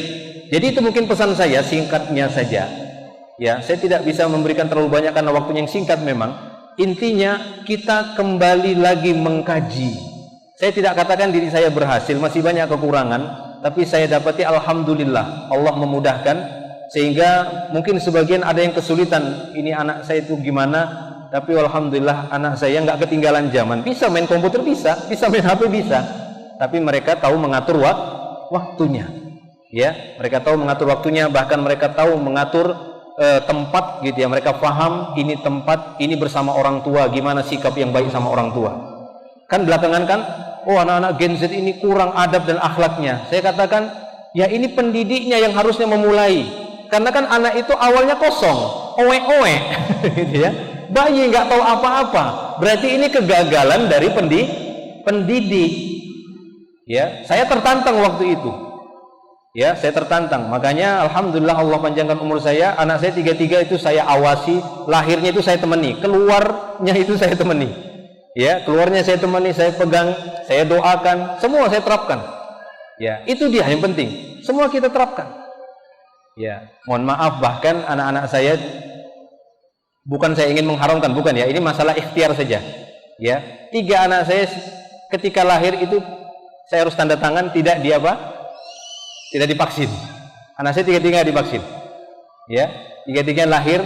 Jadi itu mungkin pesan saya, singkatnya saja. Ya, saya tidak bisa memberikan terlalu banyak karena waktunya yang singkat memang. Intinya kita kembali lagi mengkaji. Saya tidak katakan diri saya berhasil, masih banyak kekurangan, tapi saya dapati alhamdulillah Allah memudahkan, sehingga mungkin sebagian ada yang kesulitan, ini anak saya itu gimana, tapi alhamdulillah anak saya nggak ketinggalan zaman, bisa main komputer, bisa main HP, bisa, tapi mereka tahu mengatur waktunya. Ya, mereka tahu mengatur waktunya, bahkan mereka tahu mengatur tempat gitu ya. Mereka paham ini tempat, ini bersama orang tua, gimana sikap yang baik sama orang tua. Kan belakangan kan, oh anak-anak Gen Z ini kurang adab dan akhlaknya. Saya katakan, ya ini pendidiknya yang harusnya memulai. Karena kan anak itu awalnya kosong, owe-owe gitu ya. Bayi nggak tahu apa-apa. Berarti ini kegagalan dari pendidik. Ya, saya tertantang waktu itu. Ya, saya tertantang. Makanya alhamdulillah Allah panjangkan umur saya. Anak saya 3 itu saya awasi, lahirnya itu saya temani, keluarnya itu saya temani. Ya, keluarnya saya temani, saya pegang, saya doakan, semua saya terapkan. Ya, itu dia yang penting. Semua kita terapkan. Ya, mohon maaf bahkan anak-anak saya, bukan saya ingin mengharamkan, bukan ya. Ini masalah ikhtiar saja. Ya, 3 anak saya ketika lahir itu saya harus tanda tangan tidak tidak divaksin. Anak saya 3 divaksin. Ya, 3 lahir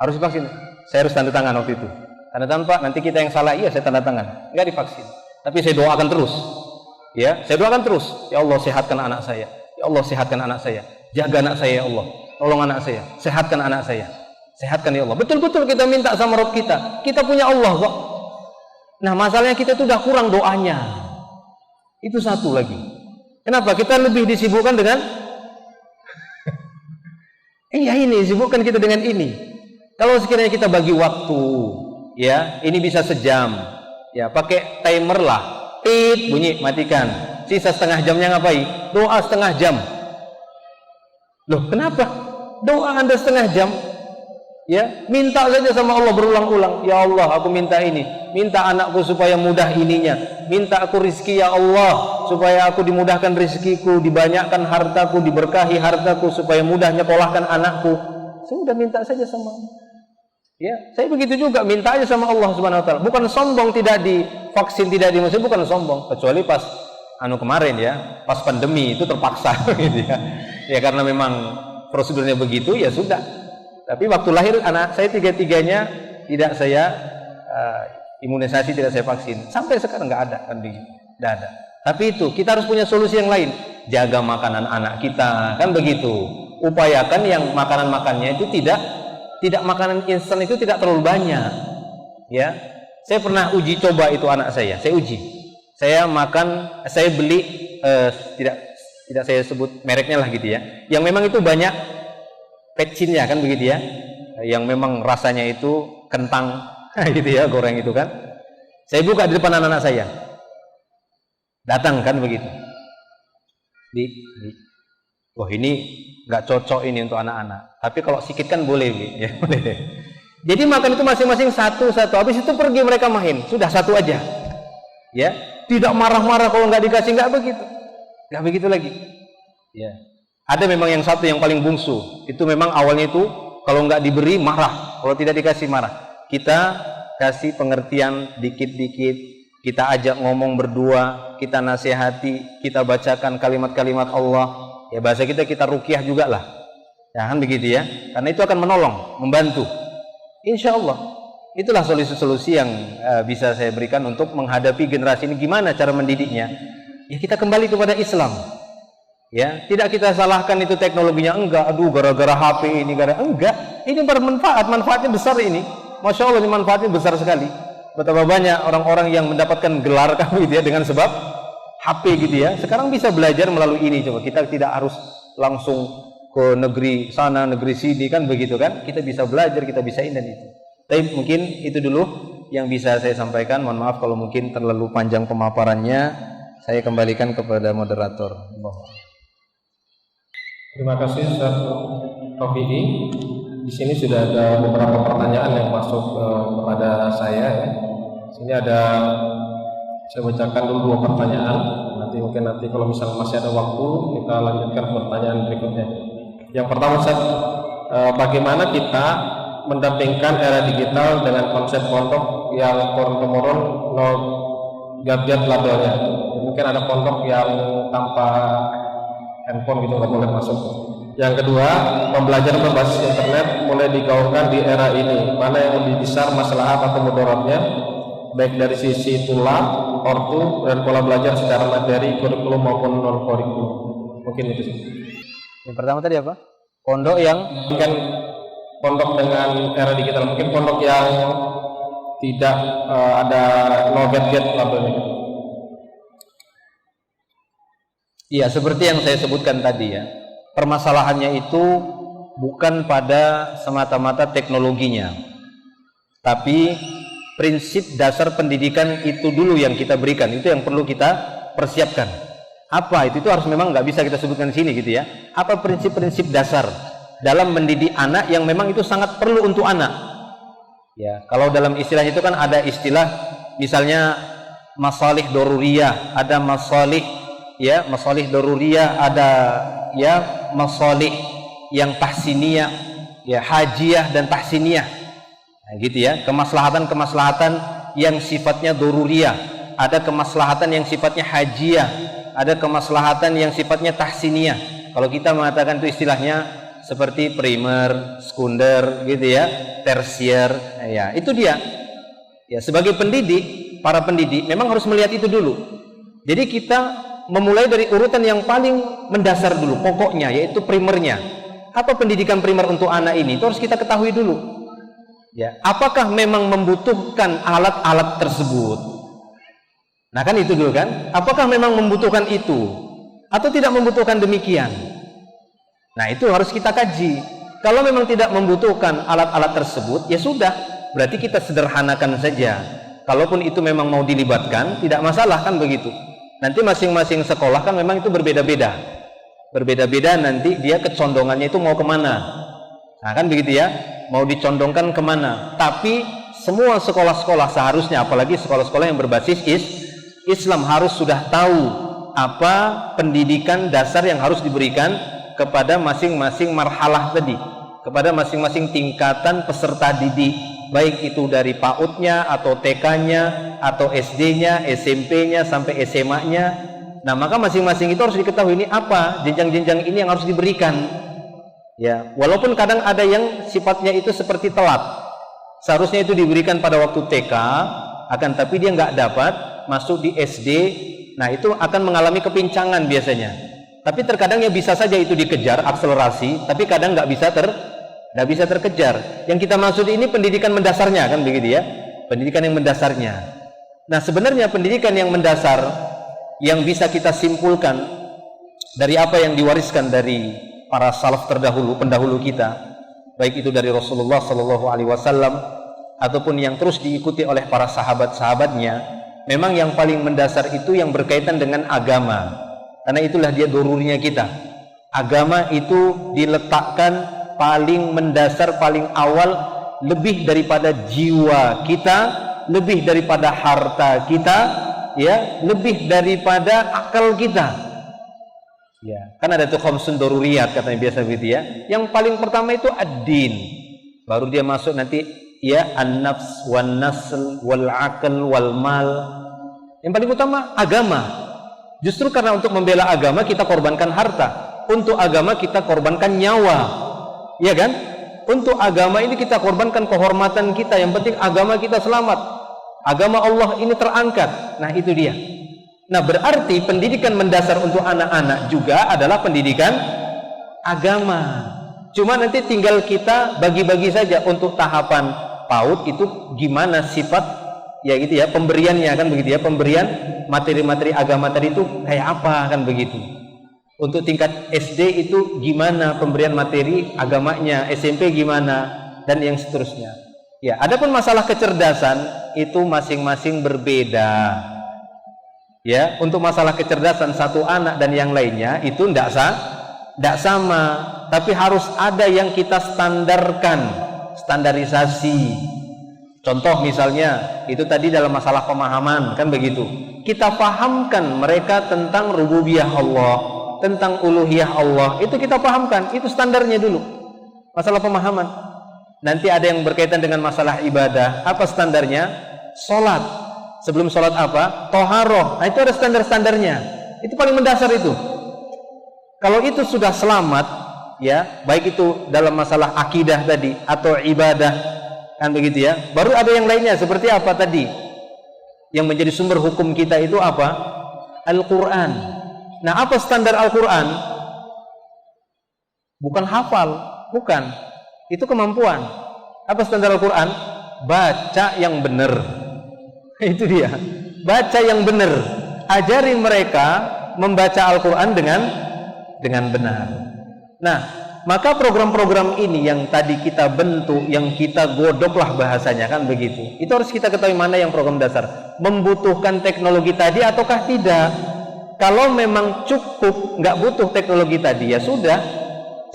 harus divaksin. Saya harus tanda tangan waktu itu. Tanda tangan Pak, nanti kita yang salah, iya saya tanda tangan. Enggak divaksin. Tapi saya doakan terus. Ya, saya doakan terus. Ya Allah sehatkan anak saya. Ya Allah sehatkan anak saya. Jaga anak saya ya Allah. Tolong anak saya. Sehatkan anak saya. Sehatkan ya Allah. Betul-betul kita minta sama Rabb kita. Kita punya Allah kok. Nah, masalahnya kita itu udah kurang doanya. Itu satu lagi. Kenapa? Kita lebih disibukkan dengan ini, disibukkan kita dengan ini. Kalau sekiranya kita bagi waktu, ya ini bisa sejam, ya pakai timer lah, tit bunyi matikan, sisa setengah jamnya ngapain? Doa setengah jam. Loh kenapa? Doa Anda setengah jam, ya minta saja sama Allah berulang-ulang, ya Allah aku minta ini, minta anakku supaya mudah ininya, minta aku rizki ya Allah supaya aku dimudahkan rizkiku, dibanyakkan hartaku, diberkahi hartaku, supaya mudah nyekolahkan anakku. Sudah minta saja sama Allah. Ya, saya begitu juga, minta aja sama Allah Subhanahu wa taala. Bukan sombong, tidak divaksin, tidak dimusuh, bukan sombong, kecuali pas kemarin ya, pas pandemi itu terpaksa gitu ya. Ya karena memang prosedurnya begitu, ya sudah. Tapi waktu lahir anak saya tiga-tiganya tidak saya imunisasi, tidak saya vaksin. Sampai sekarang nggak ada kan begitu, nggak ada. Tapi itu kita harus punya solusi yang lain. Jaga makanan anak kita, kan begitu. Upayakan yang makanan-makannya itu tidak makanan instan, itu tidak terlalu banyak. Ya, saya pernah uji coba itu anak saya uji. Saya beli tidak saya sebut mereknya lah gitu ya. Yang memang itu banyak peccinnya kan begitu ya. Yang memang rasanya itu kentang gitu ya, goreng itu kan. Saya buka di depan anak-anak saya. Datang kan begitu. Wah ini nggak cocok ini untuk anak-anak. Tapi kalau sikit kan boleh, ya boleh. Jadi makan itu masing-masing satu-satu. Habis itu pergi mereka main. Sudah satu aja. Ya, tidak marah-marah kalau nggak dikasih, nggak begitu. Nggak begitu lagi. Ya. Ada memang yang satu yang paling bungsu. Itu memang awalnya itu kalau nggak diberi marah, kalau tidak dikasih marah. Kita kasih pengertian dikit-dikit, kita ajak ngomong berdua, kita nasihati, kita bacakan kalimat-kalimat Allah. Ya bahasa kita ruqyah juga lah. Ya kan begitu ya. Karena itu akan menolong, membantu. Insya Allah. Itulah solusi-solusi yang bisa saya berikan untuk menghadapi generasi ini. Gimana cara mendidiknya? Ya kita kembali kepada Islam. Ya, tidak kita salahkan itu teknologinya, enggak, aduh gara-gara HP ini, enggak, ini bermanfaat, manfaatnya besar ini. Masya Allah, ini manfaatnya besar sekali. Betapa banyak orang-orang yang mendapatkan gelar gitu ya dengan sebab HP gitu ya. Sekarang bisa belajar melalui ini. Coba kita tidak harus langsung ke negeri sana, negeri sini kan begitu kan. Kita bisa belajar, kita bisa ini dan itu. Tapi mungkin itu dulu yang bisa saya sampaikan. Mohon maaf kalau mungkin terlalu panjang pemaparannya. Saya kembalikan kepada moderator. Terima kasih Ustaz Rafi'i. Di sini sudah ada beberapa pertanyaan yang masuk kepada saya. Ya. Sini ada, saya bacakan dulu 2 pertanyaan. Nanti kalau misalnya masih ada waktu, kita lanjutkan pertanyaan berikutnya. Yang pertama Ustaz, bagaimana kita mendampingkan era digital dengan konsep pondok yang turun-temurun no gadget labelnya? Mungkin ada pondok yang tanpa handphone gitu, nggak boleh masuk. Yang kedua, pembelajaran berbasis internet mulai digaungkan di era ini. Mana yang lebih besar maslahat atau mudaratnya, baik dari sisi tulab, ortu, dan pola belajar secara materi, kurikulum maupun non kurikulum. Mungkin itu sih. Yang pertama tadi apa? Pondok yang kan pondok dengan era digital, mungkin pondok yang tidak ada no gadget labelnya gitu. Iya, seperti yang saya sebutkan tadi ya. Permasalahannya itu bukan pada semata-mata teknologinya, tapi prinsip dasar pendidikan itu dulu yang kita berikan. Itu yang perlu kita persiapkan. Apa itu harus memang nggak bisa kita sebutkan di sini gitu ya. Apa prinsip-prinsip dasar dalam mendidik anak yang memang itu sangat perlu untuk anak. Ya, kalau dalam istilah itu kan ada istilah misalnya masalih doruriyah, ada masalih doruriyah, ada ya masalih yang tahsiniyah, ya hajiyah dan tahsiniyah. Nah, gitu ya, kemaslahatan yang sifatnya doruriyah, ada kemaslahatan yang sifatnya hajiyah, ada kemaslahatan yang sifatnya tahsiniyah. Kalau kita mengatakan itu istilahnya seperti primer, sekunder gitu ya, tersier, ya itu dia. Ya sebagai pendidik, para pendidik memang harus melihat itu dulu. Jadi kita memulai dari urutan yang paling mendasar dulu, pokoknya yaitu primernya. Apa pendidikan primer untuk anak ini? Itu harus kita ketahui dulu. Ya, apakah memang membutuhkan alat-alat tersebut? Nah kan itu dulu kan? Apakah memang membutuhkan itu atau tidak membutuhkan demikian? Nah itu harus kita kaji. Kalau memang tidak membutuhkan alat-alat tersebut, ya sudah, berarti kita sederhanakan saja. Kalaupun itu memang mau dilibatkan, tidak masalah kan begitu. Nanti masing-masing sekolah kan memang itu berbeda-beda. Berbeda-beda nanti dia kecondongannya itu mau kemana. Nah kan begitu ya, mau dicondongkan kemana. Tapi semua sekolah-sekolah seharusnya, apalagi sekolah-sekolah yang berbasis Islam, harus sudah tahu apa pendidikan dasar yang harus diberikan kepada masing-masing marhalah tadi, kepada masing-masing tingkatan peserta didik, baik itu dari PAUD-nya atau TK-nya atau SD-nya, SMP-nya sampai SMA-nya. Nah, maka masing-masing itu harus diketahui ini apa jenjang-jenjang ini yang harus diberikan. Ya, walaupun kadang ada yang sifatnya itu seperti telat. Seharusnya itu diberikan pada waktu TK, akan tapi dia nggak dapat masuk di SD. Nah, itu akan mengalami kepincangan biasanya. Tapi terkadang ya bisa saja itu dikejar akselerasi, tapi kadang nggak bisa terkejar. Yang kita maksud ini pendidikan mendasarnya kan begitu ya, pendidikan yang mendasarnya. Nah, sebenarnya pendidikan yang mendasar yang bisa kita simpulkan dari apa yang diwariskan dari para salaf terdahulu, pendahulu kita, baik itu dari Rasulullah Shallallahu Alaihi Wasallam ataupun yang terus diikuti oleh para sahabat-sahabatnya, memang yang paling mendasar itu yang berkaitan dengan agama. Karena itulah dia dorurinya kita. Agama itu diletakkan paling mendasar, paling awal, lebih daripada jiwa kita, lebih daripada harta kita, ya, lebih daripada akal kita. Ya, kan ada tuh khamsun doruriyat katanya biasa gitu ya. Yang paling pertama itu ad-din. Baru dia masuk nanti ya an-nafs wan nasl wal aql wal mal. Yang paling utama agama. Justru karena untuk membela agama kita korbankan harta, untuk agama kita korbankan nyawa, ya kan? Untuk agama ini kita korbankan kehormatan kita. Yang penting agama kita selamat, agama Allah ini terangkat. Nah itu dia. Nah berarti pendidikan mendasar untuk anak-anak juga adalah pendidikan agama. Cuma nanti tinggal kita bagi-bagi saja untuk tahapan PAUD itu gimana sifat ya gitu ya, pemberiannya kan begitu ya, pemberian materi-materi agama tadi itu kayak apa kan begitu. Untuk tingkat SD itu gimana pemberian materi agamanya, SMP gimana, dan yang seterusnya. Ya, adapun masalah kecerdasan itu masing-masing berbeda. Ya, untuk masalah kecerdasan satu anak dan yang lainnya itu tidak sama, tapi harus ada yang kita standarkan, standarisasi. Contoh misalnya itu tadi dalam masalah pemahaman kan begitu. Kita pahamkan mereka tentang rububiyah Allah, tentang uluhiyah Allah. Itu kita pahamkan, itu standarnya dulu. Masalah pemahaman. Nanti ada yang berkaitan dengan masalah ibadah. Apa standarnya? Salat. Sebelum salat apa? Toharoh. Nah, itu ada standar-standarnya. Itu paling mendasar itu. Kalau itu sudah selamat, ya, baik itu dalam masalah akidah tadi atau ibadah, kan begitu ya. Baru ada yang lainnya seperti apa tadi? Yang menjadi sumber hukum kita itu apa? Al-Quran. Nah, apa standar Al-Quran? Bukan hafal, bukan. Itu kemampuan. Apa standar Al-Quran? Baca yang benar. Itu dia. Baca yang benar. Ajari mereka membaca Al-Quran dengan benar. Nah, maka program-program ini yang tadi kita bentuk, yang kita godoklah bahasanya kan begitu. Itu harus kita ketahui mana yang program dasar. Membutuhkan teknologi tadi ataukah tidak. Kalau memang cukup, nggak butuh teknologi tadi, ya sudah.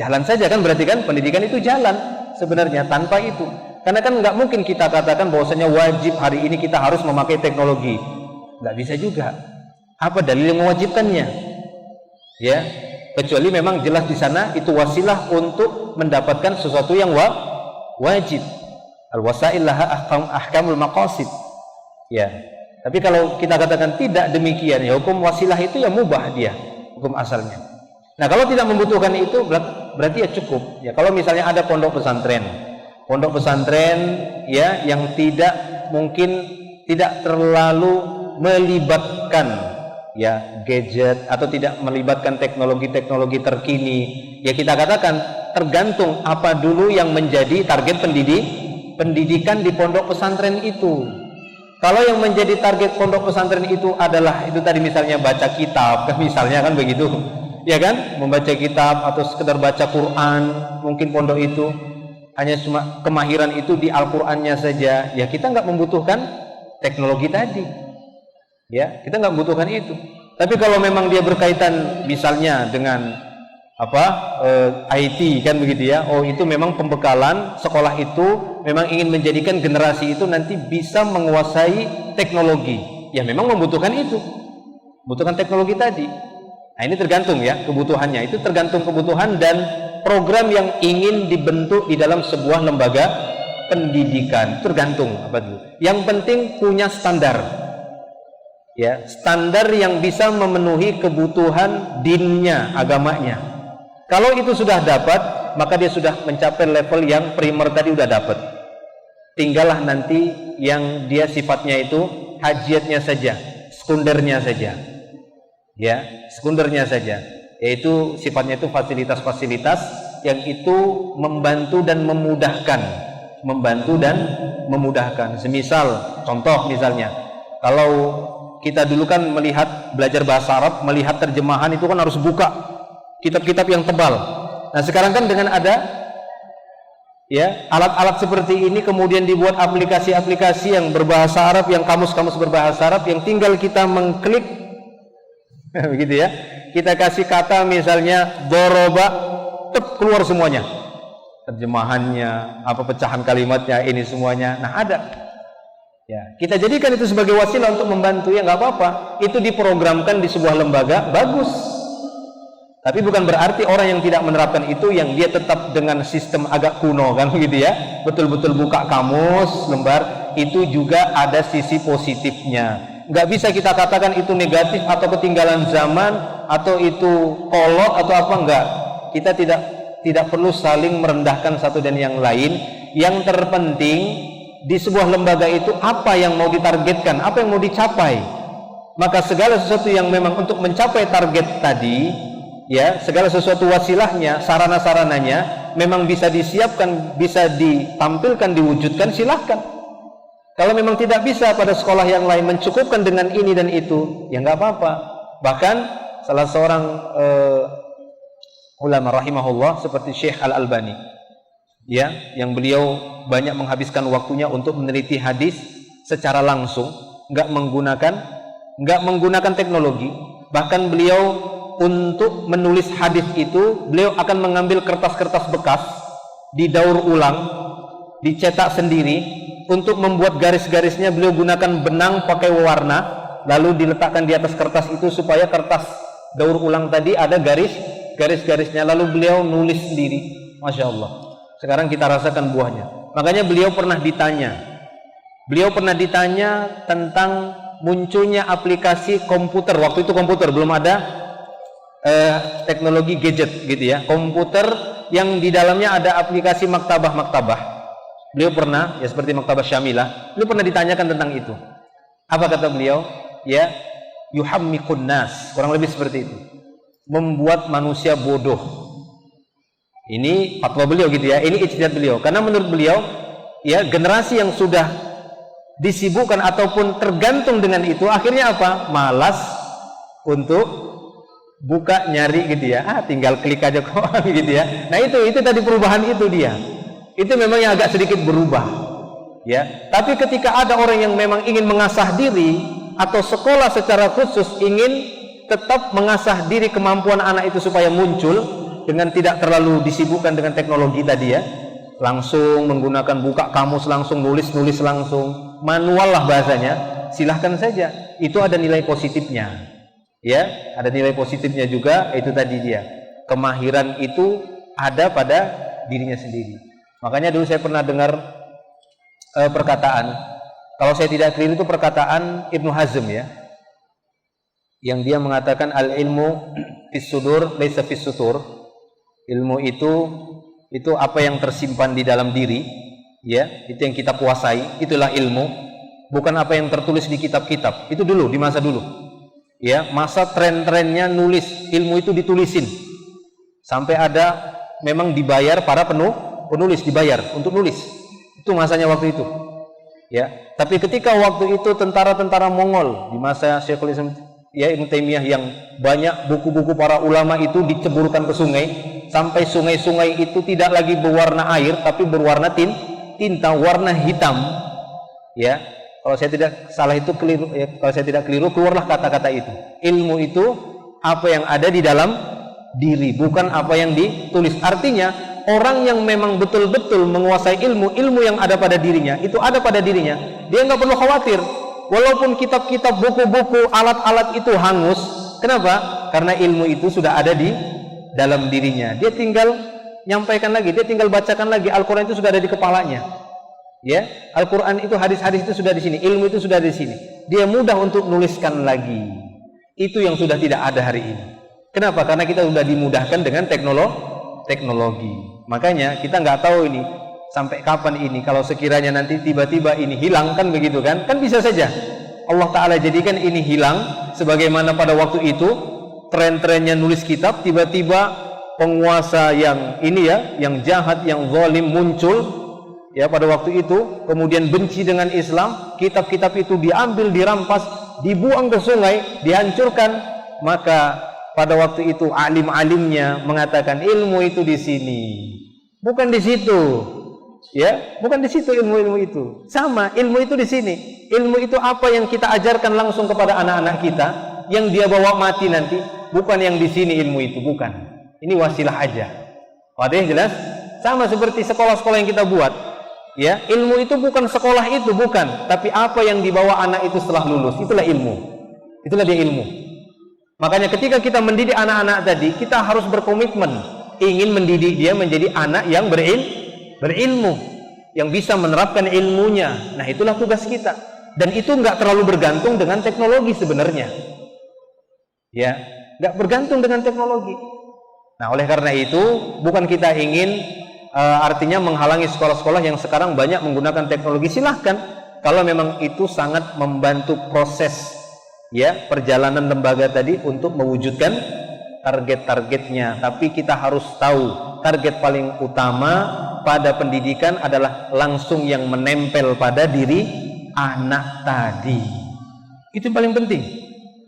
Jalan saja kan, berarti kan pendidikan itu jalan sebenarnya tanpa itu. Karena kan nggak mungkin kita katakan bahwasanya wajib hari ini kita harus memakai teknologi. Nggak bisa juga. Apa dalil yang mewajibkannya? Ya. Kecuali memang jelas di sana itu wasilah untuk mendapatkan sesuatu yang wajib. Al-wasail laha ahkamul maqasid. Ya. Tapi kalau kita katakan tidak demikian, ya hukum wasilah itu ya mubah dia, hukum asalnya. Nah, kalau tidak membutuhkan itu berarti ya cukup. Ya, kalau misalnya ada pondok pesantren ya yang tidak mungkin tidak terlalu melibatkan ya gadget atau tidak melibatkan teknologi-teknologi terkini, ya kita katakan tergantung apa dulu yang menjadi target pendidikan di pondok pesantren itu. Kalau yang menjadi target pondok pesantren itu adalah itu tadi misalnya baca kitab, misalnya kan begitu, ya kan, membaca kitab atau sekedar baca Quran mungkin pondok itu, hanya cuma kemahiran itu di Al-Qur'annya saja, ya kita nggak membutuhkan teknologi tadi. Ya, kita nggak membutuhkan itu. Tapi kalau memang dia berkaitan misalnya dengan IT kan begitu ya. Oh, itu memang pembekalan sekolah itu memang ingin menjadikan generasi itu nanti bisa menguasai teknologi. Ya memang membutuhkan itu. Membutuhkan teknologi tadi. Nah, ini tergantung ya kebutuhannya. Itu tergantung kebutuhan dan program yang ingin dibentuk di dalam sebuah lembaga pendidikan. Tergantung apa dulu. Yang penting punya standar. Ya, standar yang bisa memenuhi kebutuhan dinnya, agamanya. Kalau itu sudah dapat, maka dia sudah mencapai level yang primer tadi sudah dapat. Tinggallah nanti yang dia sifatnya itu hajiatnya saja, sekundernya saja. Ya, sekundernya saja. Yaitu sifatnya itu fasilitas-fasilitas yang itu membantu dan memudahkan. Membantu dan memudahkan. Semisal, contoh misalnya, kalau kita dulu kan belajar bahasa Arab, melihat terjemahan itu kan harus buka kitab-kitab yang tebal. Nah, sekarang kan dengan ada ya alat-alat seperti ini, kemudian dibuat aplikasi-aplikasi yang berbahasa Arab, yang kamus-kamus berbahasa Arab, yang tinggal kita mengklik begitu ya. Kita kasih kata misalnya doroba, keluar semuanya. Terjemahannya, apa pecahan kalimatnya, ini semuanya. Nah, ada. Ya, kita jadikan itu sebagai wasilah untuk membantu, ya nggak apa-apa. Itu diprogramkan di sebuah lembaga, bagus. Tapi bukan berarti orang yang tidak menerapkan itu yang dia tetap dengan sistem agak kuno kan begitu ya. Betul-betul buka kamus, lembar, itu juga ada sisi positifnya. Nggak bisa kita katakan itu negatif atau ketinggalan zaman atau itu kolot atau apa, enggak. Kita tidak perlu saling merendahkan satu dan yang lain. Yang terpenting di sebuah lembaga itu apa yang mau ditargetkan, apa yang mau dicapai. Maka segala sesuatu yang memang untuk mencapai target tadi, ya, segala sesuatu wasilahnya, sarana-sarananya memang bisa disiapkan, bisa ditampilkan, diwujudkan, silahkan. Kalau memang tidak bisa pada sekolah yang lain mencukupkan dengan ini dan itu, ya nggak apa-apa. Bahkan salah seorang ulama rahimahullah seperti Syekh Al-Albani, ya, yang beliau banyak menghabiskan waktunya untuk meneliti hadis secara langsung, nggak menggunakan teknologi. Bahkan beliau untuk menulis hadis itu, beliau akan mengambil kertas-kertas bekas, didaur ulang, dicetak sendiri. Untuk membuat garis-garisnya beliau gunakan benang pakai warna, lalu diletakkan di atas kertas itu supaya kertas daur ulang tadi ada garis-garisnya, lalu beliau nulis sendiri. Masya Allah. Sekarang kita rasakan buahnya. Makanya beliau pernah ditanya tentang munculnya aplikasi komputer. Waktu itu komputer belum ada teknologi gadget gitu ya. Komputer yang di dalamnya ada aplikasi maktabah. Beliau pernah, ya seperti Maktabah Syamilah, beliau pernah ditanyakan tentang itu. Apa kata beliau? Ya, yuhammikun nas, kurang lebih seperti itu. Membuat manusia bodoh. Ini fatwa beliau gitu ya, ini ijtihad beliau. Karena menurut beliau, ya generasi yang sudah disibukkan ataupun tergantung dengan itu, akhirnya apa? Malas untuk buka nyari gitu ya. Tinggal klik aja kok gitu ya. Nah itu tadi perubahan itu dia. Itu memang yang agak sedikit berubah. Ya, tapi ketika ada orang yang memang ingin mengasah diri atau sekolah secara khusus ingin tetap mengasah diri kemampuan anak itu supaya muncul dengan tidak terlalu disibukkan dengan teknologi tadi ya, langsung menggunakan buka kamus langsung, nulis langsung, manual lah bahasanya, silahkan saja. Itu ada nilai positifnya. Ya, ada nilai positifnya juga, itu tadi dia. Kemahiran itu ada pada dirinya sendiri. Makanya dulu saya pernah dengar perkataan, kalau saya tidak keliru itu perkataan Ibnu Hazm ya, yang dia mengatakan al-ilmu fis sudur laisa fis sutur. Ilmu itu apa yang tersimpan di dalam diri, ya, itu yang kita kuasai, itulah ilmu, bukan apa yang tertulis di kitab-kitab. Itu dulu, di masa dulu. Ya, masa tren-trennya nulis, ilmu itu ditulisin. Sampai ada memang dibayar para penulis dibayar untuk nulis. Itu masanya waktu itu. Ya, tapi ketika waktu itu tentara-tentara Mongol di masa Syekhul Islam ya Ibnu Taimiyah yang banyak buku-buku para ulama itu diceburkan ke sungai sampai sungai-sungai itu tidak lagi berwarna air tapi berwarna tinta warna hitam. Ya, kalau saya tidak salah itu keliru, ya, kalau saya tidak keliru keluarlah kata-kata itu. Ilmu itu apa yang ada di dalam diri, bukan apa yang ditulis. Artinya orang yang memang betul-betul menguasai ilmu yang ada pada dirinya, itu ada pada dirinya. Dia nggak perlu khawatir. Walaupun kitab-kitab, buku-buku, alat-alat itu hangus. Kenapa? Karena ilmu itu sudah ada di dalam dirinya. Dia tinggal nyampaikan lagi, dia tinggal bacakan lagi. Al-Quran itu sudah ada di kepalanya. Ya, Al-Quran itu, hadis-hadis itu sudah di sini, ilmu itu sudah di sini. Dia mudah untuk nuliskan lagi. Itu yang sudah tidak ada hari ini. Kenapa? Karena kita sudah dimudahkan dengan teknologi. Makanya kita nggak tahu ini sampai kapan ini. Kalau sekiranya nanti tiba-tiba ini hilang, kan begitu kan? Kan bisa saja Allah Ta'ala jadikan ini hilang. Sebagaimana pada waktu itu tren-trennya nulis kitab, tiba-tiba penguasa yang ini ya, yang jahat, yang zalim muncul. Ya, pada waktu itu kemudian benci dengan Islam, kitab-kitab itu diambil, dirampas, dibuang ke sungai, dihancurkan. Maka pada waktu itu alim-alimnya mengatakan ilmu itu di sini, bukan di situ. Ya, bukan di situ ilmu itu. Sama, ilmu itu di sini. Ilmu itu apa yang kita ajarkan langsung kepada anak-anak kita, yang dia bawa mati nanti, bukan yang di sini ilmu itu, bukan. Ini wasilah aja. Wadah jelas? Sama seperti sekolah-sekolah yang kita buat. Ya, ilmu itu bukan sekolah itu, bukan, tapi apa yang dibawa anak itu setelah lulus, itulah ilmu. Itulah dia ilmu. Makanya ketika kita mendidik anak-anak tadi, kita harus berkomitmen ingin mendidik dia menjadi anak yang berilmu, yang bisa menerapkan ilmunya. Nah, itulah tugas kita. Dan itu nggak terlalu bergantung dengan teknologi sebenarnya. Ya, nggak bergantung dengan teknologi. Nah, oleh karena itu bukan kita ingin artinya menghalangi sekolah-sekolah yang sekarang banyak menggunakan teknologi. Silahkan, kalau memang itu sangat membantu proses ya perjalanan lembaga tadi untuk mewujudkan target-targetnya. Tapi kita harus tahu target paling utama pada pendidikan adalah langsung yang menempel pada diri anak tadi. Itu yang paling penting.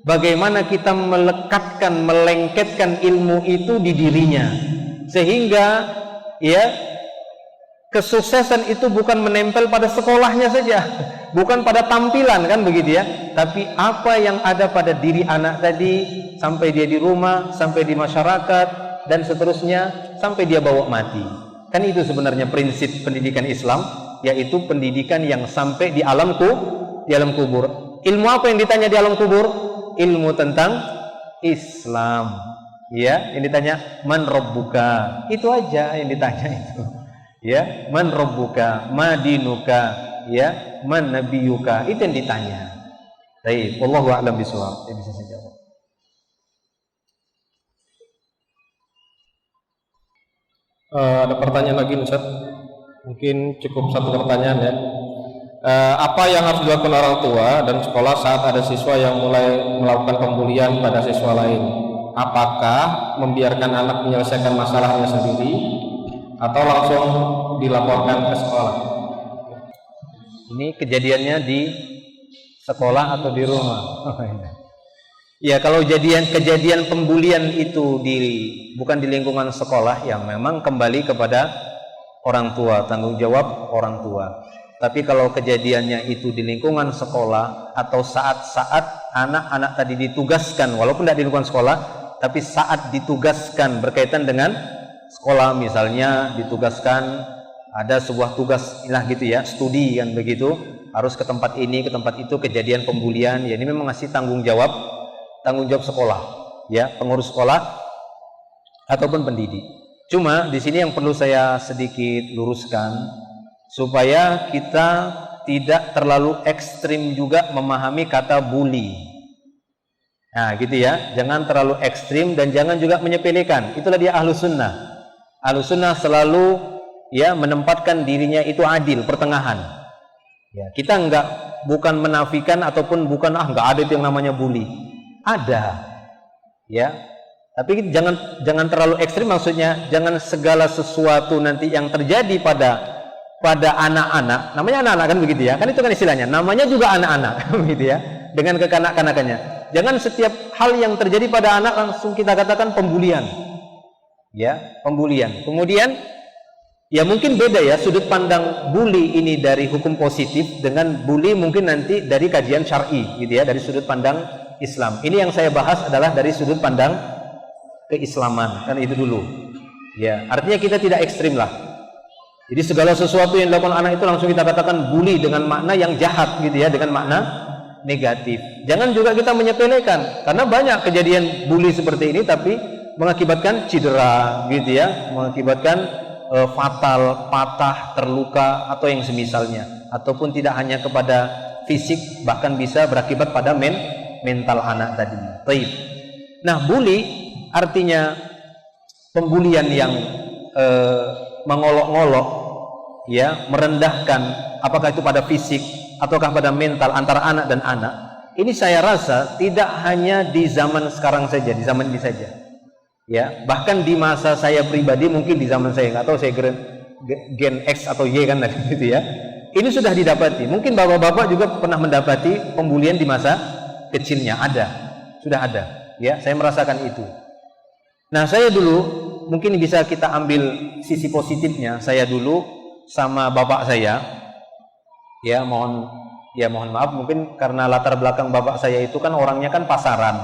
Bagaimana kita melekatkan, melengketkan ilmu itu di dirinya, sehingga ya, kesuksesan itu bukan menempel pada sekolahnya saja, bukan pada tampilan, kan begitu ya, tapi apa yang ada pada diri anak tadi, sampai dia di rumah, sampai di masyarakat, dan seterusnya, sampai dia bawa mati. Kan itu sebenarnya prinsip pendidikan Islam, yaitu pendidikan yang sampai di alam kubur. Ilmu apa yang ditanya di alam kubur? Ilmu tentang Islam. Ya, yang ditanya man rabbuka, itu aja yang ditanya itu. Ya, man rabbuka, ma dinuka, ya, man nabiyuka, itu yang ditanya. Baik, wallahu a'lam bishawab. Bisa saya jawab. Ada pertanyaan lagi, Ustaz? Mungkin cukup satu pertanyaan ya. Apa yang harus dilakukan orang tua dan sekolah saat ada siswa yang mulai melakukan pembulian pada siswa lain? Apakah membiarkan anak menyelesaikan masalahnya sendiri atau langsung dilaporkan ke sekolah? Ini kejadiannya di sekolah atau di rumah? Ya, kalau kejadian pembulian itu bukan di lingkungan sekolah, ya memang kembali kepada orang tua, tanggung jawab orang tua. Tapi kalau kejadiannya itu di lingkungan sekolah atau saat-saat anak-anak tadi ditugaskan, walaupun tidak di lingkungan sekolah, tapi saat ditugaskan berkaitan dengan sekolah, misalnya ditugaskan ada sebuah tugas lah gitu ya, studi kan begitu, harus ke tempat ini, ke tempat itu, kejadian pembulian, ya ini memang masih tanggung jawab sekolah, ya, pengurus sekolah ataupun pendidik. Cuma di sini yang perlu saya sedikit luruskan supaya kita tidak terlalu ekstrim juga memahami kata bully. Nah gitu ya, jangan terlalu ekstrim dan jangan juga menyepelekan. Itulah dia ahlus sunnah. Ahlus sunnah selalu ya menempatkan dirinya itu adil, pertengahan. Ya, kita bukan menafikan ataupun bukan nggak ada itu yang namanya bully. Ada. Ya. Tapi jangan terlalu ekstrim, maksudnya jangan segala sesuatu nanti yang terjadi pada anak-anak, namanya anak-anak kan begitu ya. Kan itu kan istilahnya, namanya juga anak-anak begitu ya. Dengan kekanak-kanakannya. Jangan setiap hal yang terjadi pada anak langsung kita katakan pembulian. Ya, pembulian. Kemudian ya mungkin beda ya sudut pandang bully ini dari hukum positif dengan bully mungkin nanti dari kajian syar'i gitu ya, dari sudut pandang Islam. Ini yang saya bahas adalah dari sudut pandang keislaman, kan itu dulu. Ya, artinya kita tidak ekstrim lah. Jadi segala sesuatu yang dilakukan anak itu langsung kita katakan bully dengan makna yang jahat gitu ya, dengan makna negatif. Jangan juga kita menyepelekan, karena banyak kejadian bully seperti ini tapi mengakibatkan cedera gitu ya, mengakibatkan fatal, patah, terluka atau yang semisalnya, ataupun tidak hanya kepada fisik, bahkan bisa berakibat pada mental anak tadi. Baik. Nah, bully artinya pembulian yang mengolok-ngolok ya, merendahkan, apakah itu pada fisik ataukah pada mental antara anak dan anak. Ini saya rasa tidak hanya di zaman sekarang saja, di zaman ini saja. Ya, bahkan di masa saya pribadi, mungkin di zaman saya, nggak tahu saya gen X atau Y kan tadi gitu ya. Ini sudah didapati. Mungkin bapak-bapak juga pernah mendapati pembulian di masa kecilnya, sudah ada. Ya, saya merasakan itu. Nah, saya dulu mungkin bisa kita ambil sisi positifnya. Saya dulu sama bapak saya, ya mohon maaf, mungkin karena latar belakang bapak saya itu kan orangnya kan pasaran.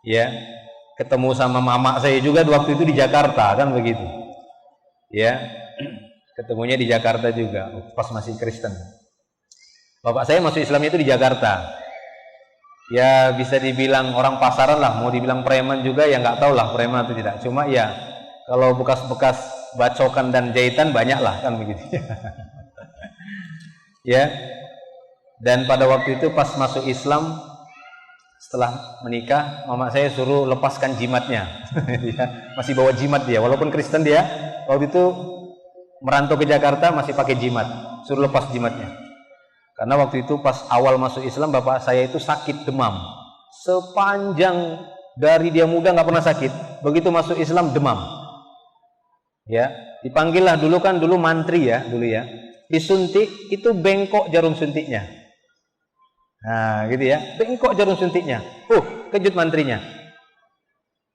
Ya, ketemu sama mama saya juga waktu itu di Jakarta kan begitu. Ya, ketemunya di Jakarta juga pas masih Kristen. Bapak saya masuk Islamnya itu di Jakarta. Ya bisa dibilang orang pasaran lah, mau dibilang preman juga ya nggak tahu lah preman atau tidak. Cuma ya kalau bekas-bekas bacokan dan jahitan banyak lah kan begitu. Ya. Dan pada waktu itu pas masuk Islam, setelah menikah, mama saya suruh lepaskan jimatnya. Masih bawa jimat dia, walaupun Kristen dia. Waktu itu merantau ke Jakarta masih pakai jimat, suruh lepas jimatnya. Karena waktu itu pas awal masuk Islam, bapak saya itu sakit demam. Sepanjang dari dia muda nggak pernah sakit, begitu masuk Islam demam. Ya, dipanggil lah dulu mantri ya dulu ya. Disuntik itu bengkok jarum suntiknya. Nah, gitu ya, bengkok jarum suntiknya. Kejut mantrinya.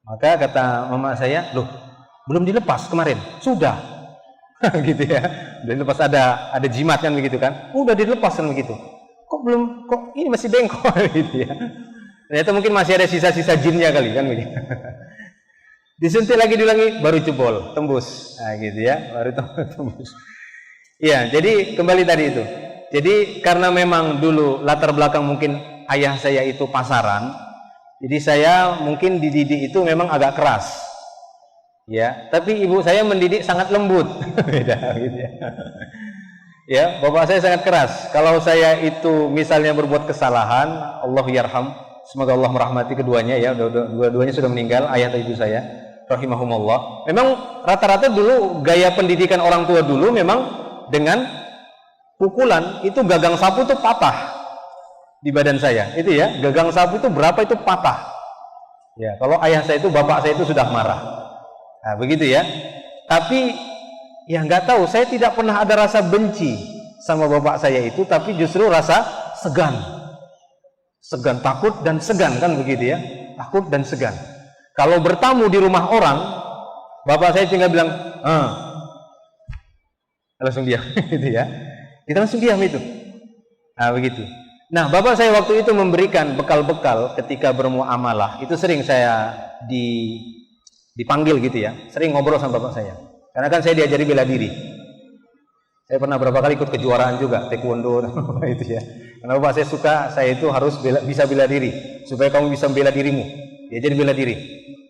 Maka kata mama saya, loh, belum dilepas kemarin. Sudah. Gitu ya. Dilepas ada jimat kan begitu kan? Udah dilepas kan begitu. Kok ini masih bengkok gitu ya. Ternyata mungkin masih ada sisa-sisa jinnya kali kan begitu. Disuntik lagi baru jebol, tembus. Nah, gitu ya, baru tembus. Iya, jadi kembali tadi itu. Jadi karena memang dulu latar belakang mungkin ayah saya itu pasaran, jadi saya mungkin dididik itu memang agak keras, ya. Tapi ibu saya mendidik sangat lembut, beda gitu ya. Ya, bapak saya sangat keras. Kalau saya itu misalnya berbuat kesalahan, Allah yarham, semoga Allah merahmati keduanya ya. Dua-duanya sudah meninggal, ayah dan ibu saya, rahimahumullah. Memang rata-rata dulu gaya pendidikan orang tua dulu memang dengan pukulan itu gagang sapu itu patah di badan saya itu ya, gagang sapu itu berapa itu patah ya. Kalau ayah saya itu, bapak saya itu sudah marah. Nah begitu ya. Tapi ya nggak tahu, saya tidak pernah ada rasa benci sama bapak saya itu, tapi justru rasa segan, takut dan segan kan begitu ya, takut dan segan. Kalau bertamu di rumah orang, bapak saya tinggal bilang langsung diam gitu ya. Kita langsung diam itu. Nah begitu. Nah bapak saya waktu itu memberikan bekal-bekal ketika bermuamalah. Itu sering saya dipanggil gitu ya. Sering ngobrol sama bapak saya. Karena kan saya diajari bela diri. Saya pernah berapa kali ikut kejuaraan juga, taekwondo itu ya. Karena bapak saya suka, saya itu harus bisa bela diri. Supaya kamu bisa bela dirimu. Ya jadi bela diri.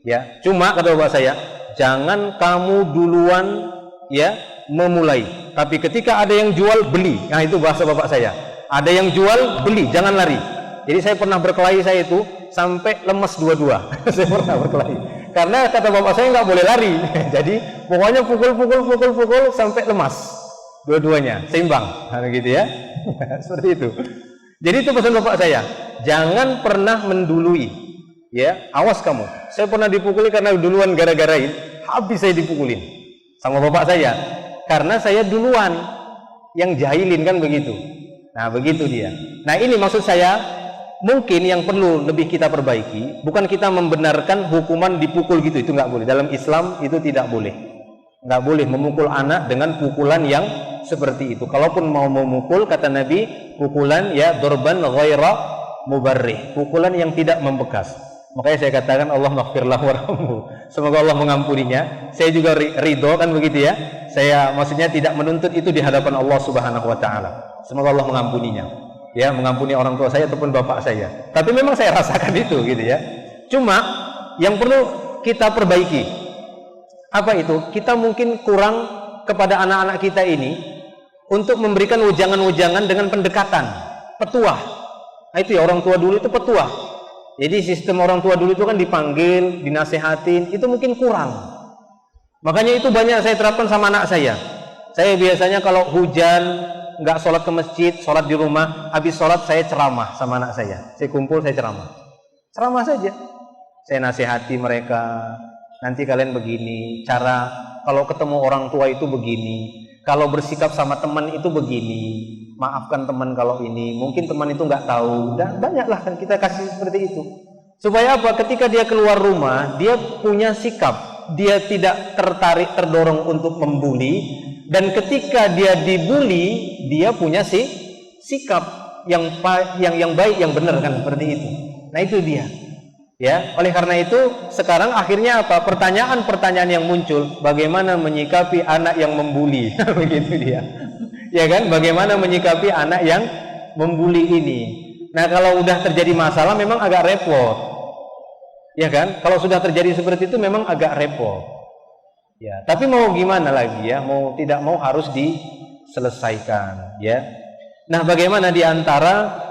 Ya. Cuma kata bapak saya, jangan kamu duluan ya memulai. Tapi ketika ada yang jual, beli. Nah itu bahasa bapak saya. Ada yang jual, beli, jangan lari. Jadi saya pernah berkelahi saya itu sampai lemes dua-dua. Saya pernah berkelahi. Karena kata bapak saya nggak boleh lari. Jadi pokoknya pukul sampai lemas. Dua-duanya, seimbang. Nah gitu ya. Seperti itu. Jadi itu pesan bapak saya. Jangan pernah mendului. Ya, awas kamu. Saya pernah dipukuli karena duluan gara-garain. Habis saya dipukulin sama bapak saya. Karena saya duluan yang jahilin kan begitu. Nah begitu dia. Nah ini maksud saya, mungkin yang perlu lebih kita perbaiki, bukan kita membenarkan hukuman dipukul gitu, itu nggak boleh. Dalam Islam itu tidak boleh. Nggak boleh memukul anak dengan pukulan yang seperti itu. Kalaupun mau memukul, kata Nabi, pukulan ya dorban ghaira mubarrih, pukulan yang tidak membekas. Makanya saya katakan Allah maghfirlah warhamhu. Semoga Allah mengampuninya. Saya juga ridho kan begitu ya. Saya maksudnya tidak menuntut itu di hadapan Allah Subhanahu wa taala. Semoga Allah mengampuninya. Ya, mengampuni orang tua saya ataupun bapak saya. Tapi memang saya rasakan itu gitu ya. Cuma yang perlu kita perbaiki apa itu? Kita mungkin kurang kepada anak-anak kita ini untuk memberikan wejangan-wejangan dengan pendekatan, petuah. Nah, itu ya, orang tua dulu itu petuah. Jadi sistem orang tua dulu itu kan dipanggil, dinasehatin, itu mungkin kurang. Makanya itu banyak saya terapkan sama anak saya. Saya biasanya kalau hujan, nggak sholat ke masjid, sholat di rumah, habis sholat saya ceramah sama anak saya. Saya kumpul, saya ceramah. Ceramah saja. Saya nasihati mereka, nanti kalian begini, cara kalau ketemu orang tua itu begini, kalau bersikap sama teman itu begini, maafkan teman kalau ini, mungkin teman itu nggak tahu, dan banyaklah kan kita kasih seperti itu. Supaya apa? Ketika dia keluar rumah, dia punya sikap, dia tidak tertarik, terdorong untuk membuli, dan ketika dia dibuli, dia punya sikap yang baik, yang benar kan seperti itu. Nah itu dia. Ya, oleh karena itu sekarang akhirnya apa? Pertanyaan-pertanyaan yang muncul, bagaimana menyikapi anak yang membuli? Begitu dia. Ya kan? Bagaimana menyikapi anak yang membuli ini? Nah, kalau udah terjadi masalah memang agak repot. Ya kan? Kalau sudah terjadi seperti itu memang agak repot. Ya, tapi mau gimana lagi ya? Mau tidak mau harus diselesaikan, ya. Nah, bagaimana di antara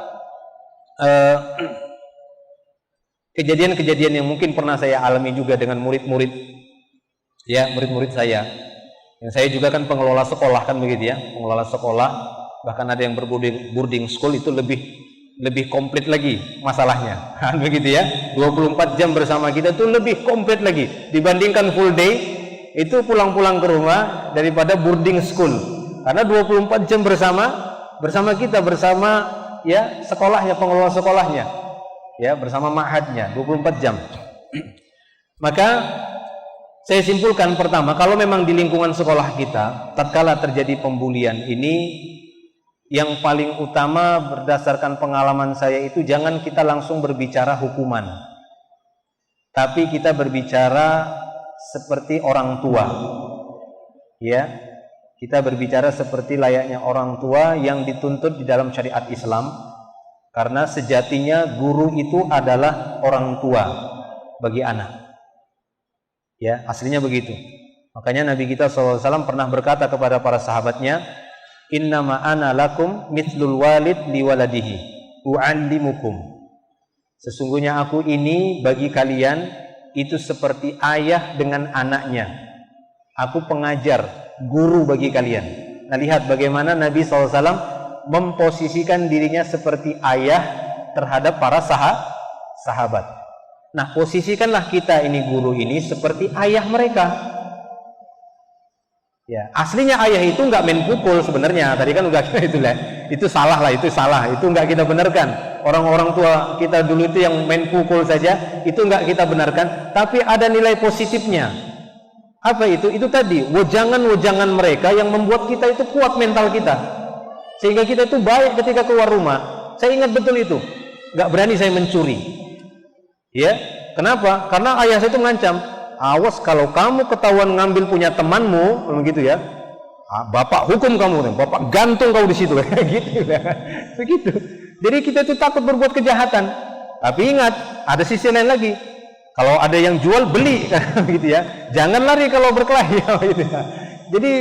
kejadian-kejadian yang mungkin pernah saya alami juga dengan murid-murid, ya, murid-murid saya. Yang saya juga kan pengelola sekolah kan begitu ya, pengelola sekolah, bahkan ada yang boarding school, itu lebih komplit lagi masalahnya. Kan begitu ya. 24 jam bersama kita tuh lebih komplit lagi dibandingkan full day itu pulang-pulang ke rumah daripada boarding school. Karena 24 jam bersama kita, bersama ya sekolahnya, pengelola sekolahnya. Ya, bersama ma'hadnya 24 jam. Maka saya simpulkan, pertama, kalau memang di lingkungan sekolah kita tatkala terjadi pembulian ini, yang paling utama berdasarkan pengalaman saya itu jangan kita langsung berbicara hukuman, tapi kita berbicara seperti orang tua. Ya, kita berbicara seperti layaknya orang tua yang dituntut di dalam syariat Islam. Karena sejatinya guru itu adalah orang tua bagi anak. Ya, aslinya begitu. Makanya Nabi kita SAW pernah berkata kepada para sahabatnya, Innama ana lakum mithlul walid liwaladihi u'allimukum. Sesungguhnya aku ini bagi kalian itu seperti ayah dengan anaknya. Aku pengajar, guru bagi kalian. Nah, lihat bagaimana Nabi SAW memposisikan dirinya seperti ayah terhadap para sahabat. Nah, posisikanlah kita ini guru ini seperti ayah mereka. Ya, aslinya ayah itu nggak main pukul sebenarnya. Tadi kan udah itu lah. Itu salah lah, itu salah. Itu nggak kita benarkan. Orang-orang tua kita dulu itu yang main pukul saja, itu nggak kita benarkan. Tapi ada nilai positifnya. Apa itu? Itu tadi wejangan-wejangan mereka yang membuat kita itu kuat mental kita. Sehingga kita itu baik ketika keluar rumah. Saya ingat betul itu. Gak berani saya mencuri. Ya, kenapa? Karena ayah saya itu mengancam, awas kalau kamu ketahuan ngambil punya temanmu, begitu ya. Bapak hukum kamu, bapak gantung kau di situ, gitu. Begitu. Jadi kita itu takut berbuat kejahatan. Tapi ingat, ada sisi lain lagi. Kalau ada yang jual, beli, gitu ya. Jangan lari kalau berkelahi, gitu ya. Jadi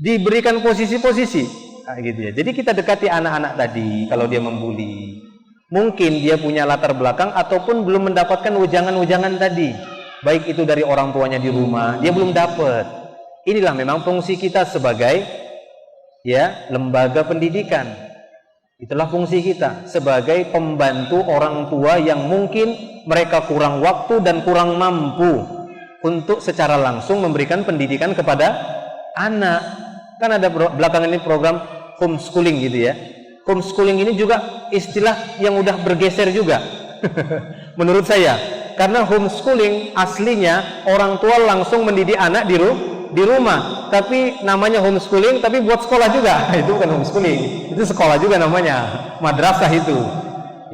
diberikan posisi-posisi. Nah, gitu ya. Jadi kita dekati anak-anak tadi kalau dia membuli. Mungkin dia punya latar belakang ataupun belum mendapatkan wejangan-wejangan tadi. Baik itu dari orang tuanya di rumah, dia belum dapat. Inilah memang fungsi kita sebagai ya lembaga pendidikan. Itulah fungsi kita sebagai pembantu orang tua yang mungkin mereka kurang waktu dan kurang mampu untuk secara langsung memberikan pendidikan kepada anak. Kan ada belakangan ini program homeschooling gitu ya. homeschooling ini juga istilah yang udah bergeser juga menurut saya, karena homeschooling aslinya orang tua langsung mendidik anak di rumah, tapi namanya homeschooling tapi buat sekolah juga. Itu bukan homeschooling, itu sekolah juga namanya, madrasah itu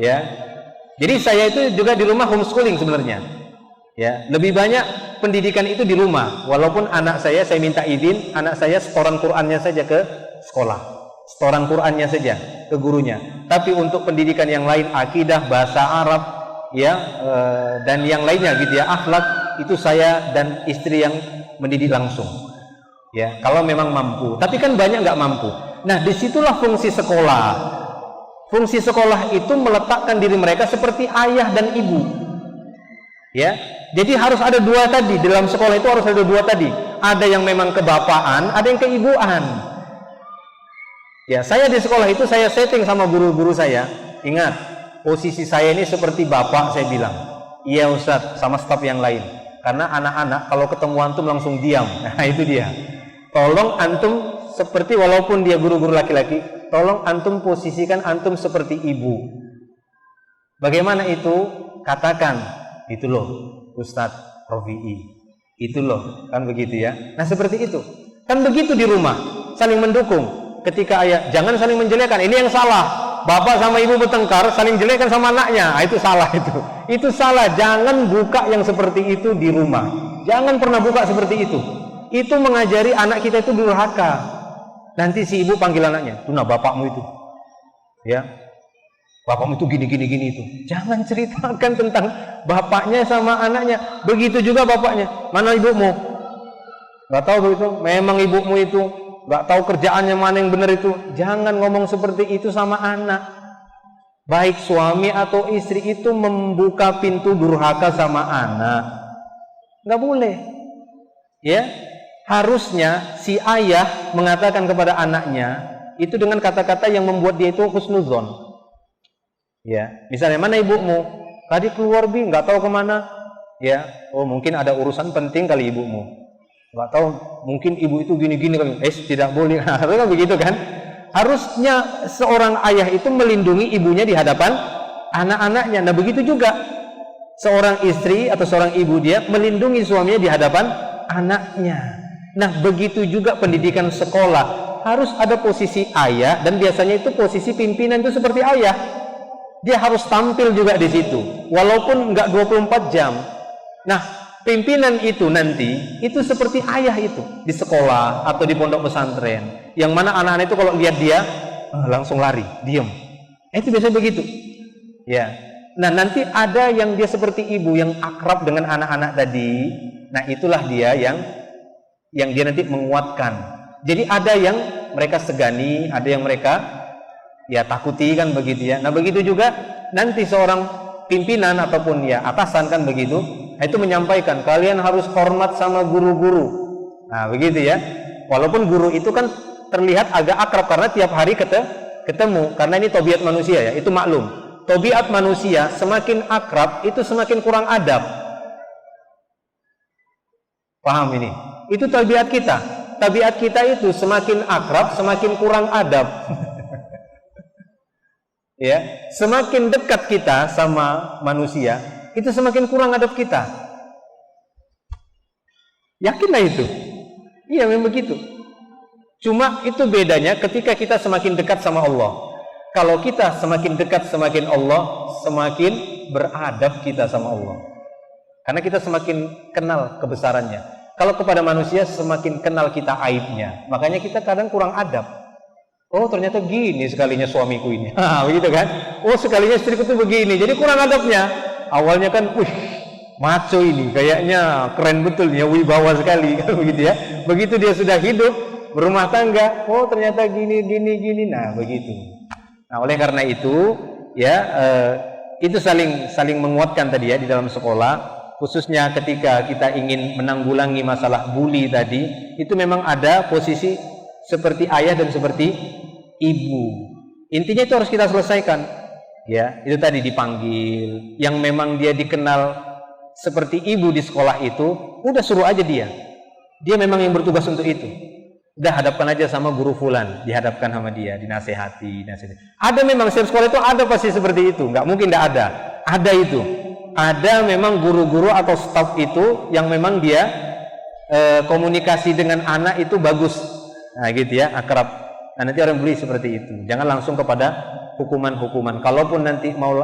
ya. Jadi saya itu juga di rumah homeschooling sebenarnya ya, lebih banyak pendidikan itu di rumah, walaupun anak saya minta izin, anak saya setoran Qur'annya saja ke sekolah, setoran Qur'annya saja ke gurunya, tapi untuk pendidikan yang lain, akidah, bahasa Arab ya, dan yang lainnya gitu ya, akhlak, itu saya dan istri yang mendidik langsung ya, kalau memang mampu. Tapi kan banyak nggak mampu. Nah, disitulah fungsi sekolah. Fungsi sekolah itu meletakkan diri mereka seperti ayah dan ibu ya. Jadi harus ada dua tadi, dalam sekolah itu harus ada dua tadi, ada yang memang kebapaan, ada yang keibuan ya. Saya di sekolah itu saya setting sama guru-guru saya, ingat, posisi saya ini seperti bapak, saya bilang iya Ustadz, sama staf yang lain, karena anak-anak kalau ketemu antum langsung diam. Nah itu dia, tolong antum seperti, walaupun dia guru-guru laki-laki, tolong antum posisikan antum seperti ibu. Bagaimana itu? Katakan, itu loh Ustadz Rofi'i, itu loh, kan begitu ya. Nah seperti itu, kan begitu di rumah, saling mendukung. Ketika ayah, jangan saling menjelekkan, ini yang salah. Bapak sama ibu bertengkar, saling jelekkan sama anaknya, itu salah itu salah. Jangan buka yang seperti itu di rumah, jangan pernah buka seperti itu. Itu mengajari anak kita itu durhaka. Nanti si ibu panggil anaknya, tuh nah bapakmu itu ya, bapakmu itu gini itu. Jangan ceritakan tentang bapaknya sama anaknya. Begitu juga bapaknya, mana ibumu? Gak tahu begitu, memang ibumu itu gak tahu kerjaannya mana yang benar itu. Jangan ngomong seperti itu sama anak. Baik suami atau istri itu membuka pintu durhaka sama anak, gak boleh ya. Harusnya si ayah mengatakan kepada anaknya itu dengan kata-kata yang membuat dia itu husnuzon ya. Misalnya, mana ibumu? Tadi keluar bi, nggak tahu kemana ya. Oh mungkin ada urusan penting kali ibumu, nggak tahu, mungkin ibu itu gini kali. Tidak boleh. Harusnya begitu kan. Harusnya seorang ayah itu melindungi ibunya di hadapan anak-anaknya. Nah begitu juga seorang istri atau seorang ibu, dia melindungi suaminya di hadapan anaknya. Nah begitu juga pendidikan sekolah, harus ada posisi ayah, dan biasanya itu posisi pimpinan itu seperti ayah. Dia harus tampil juga di situ, walaupun nggak 24 jam. Nah pimpinan itu nanti itu seperti ayah itu di sekolah atau di pondok pesantren, yang mana anak-anak itu kalau lihat dia langsung lari, diem. Itu biasanya begitu ya. Nah nanti ada yang dia seperti ibu yang akrab dengan anak-anak tadi. Nah itulah dia yang dia nanti menguatkan. Jadi ada yang mereka segani, ada yang mereka ya takuti, kan begitu ya. Nah begitu juga nanti seorang pimpinan ataupun ya atasan kan begitu, itu menyampaikan kalian harus hormat sama guru-guru. Nah begitu ya. Walaupun guru itu kan terlihat agak akrab karena tiap hari ketemu, karena ini tabiat manusia ya, itu maklum. Tabiat manusia semakin akrab itu semakin kurang adab. Paham ini? Itu tabiat kita. Tabiat kita itu semakin akrab, semakin kurang adab. Ya, semakin dekat kita sama manusia, itu semakin kurang adab kita. Yakinlah itu. Iya, memang begitu. Cuma itu bedanya ketika kita semakin dekat sama Allah. Kalau kita semakin dekat semakin Allah, semakin beradab kita sama Allah. Karena kita semakin kenal kebesarannya. Kalau kepada manusia semakin kenal kita aibnya, makanya kita kadang kurang adab. Oh ternyata gini sekalinya suamiku ini, begitu kan? Oh sekalinya istriku tuh begini, jadi kurang adabnya. Awalnya kan, maco ini, kayaknya keren betul ya, wibawa sekali, kan begitu ya. Begitu dia sudah hidup berumah tangga, oh ternyata gini. Nah begitu. Nah oleh karena itu ya, itu saling menguatkan tadi ya di dalam sekolah. Khususnya ketika kita ingin menanggulangi masalah bully tadi, itu memang ada posisi seperti ayah dan seperti ibu. Intinya itu harus kita selesaikan. Ya, itu tadi dipanggil, yang memang dia dikenal seperti ibu di sekolah itu, udah suruh aja dia. Dia memang yang bertugas untuk itu. Udah hadapkan aja sama guru fulan, dihadapkan sama dia, dinasehati. Ada memang setiap sekolah itu ada pasti seperti itu, nggak mungkin nggak ada. Ada itu, ada memang guru-guru atau staf itu yang memang dia komunikasi dengan anak itu bagus, nah gitu ya, akrab. Nah, nanti orang beli seperti itu. Jangan langsung kepada hukuman-hukuman. Kalaupun nanti mau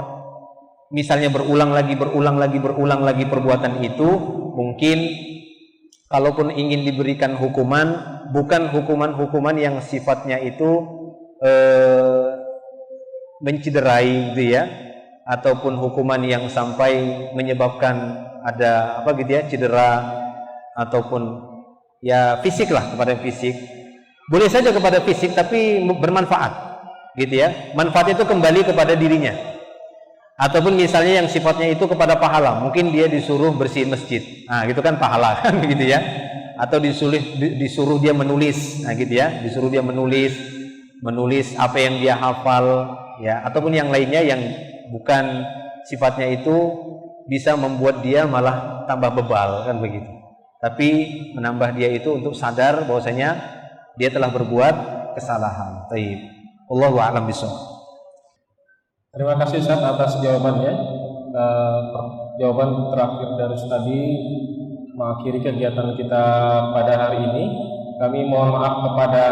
misalnya berulang lagi perbuatan itu, mungkin kalaupun ingin diberikan hukuman, bukan hukuman-hukuman yang sifatnya itu mencederai gitu ya, ataupun hukuman yang sampai menyebabkan ada apa gitu ya, cedera ataupun ya fisik lah, kepada fisik. Boleh saja kepada fisik tapi bermanfaat gitu ya. Manfaat itu kembali kepada dirinya. Ataupun misalnya yang sifatnya itu kepada pahala, mungkin dia disuruh bersihin masjid, nah gitu kan pahala kan gitu ya, atau disuruh dia menulis, nah gitu ya, disuruh dia menulis apa yang dia hafal ya, ataupun yang lainnya yang bukan sifatnya itu bisa membuat dia malah tambah bebal kan begitu, tapi menambah dia itu untuk sadar bahwasanya dia telah berbuat kesalahan. Baik, Allahu a'lam bishawab. Terima kasih Ustaz atas jawabannya. Jawaban terakhir dari tadi mengakhiri kegiatan kita pada hari ini. Kami mohon maaf kepada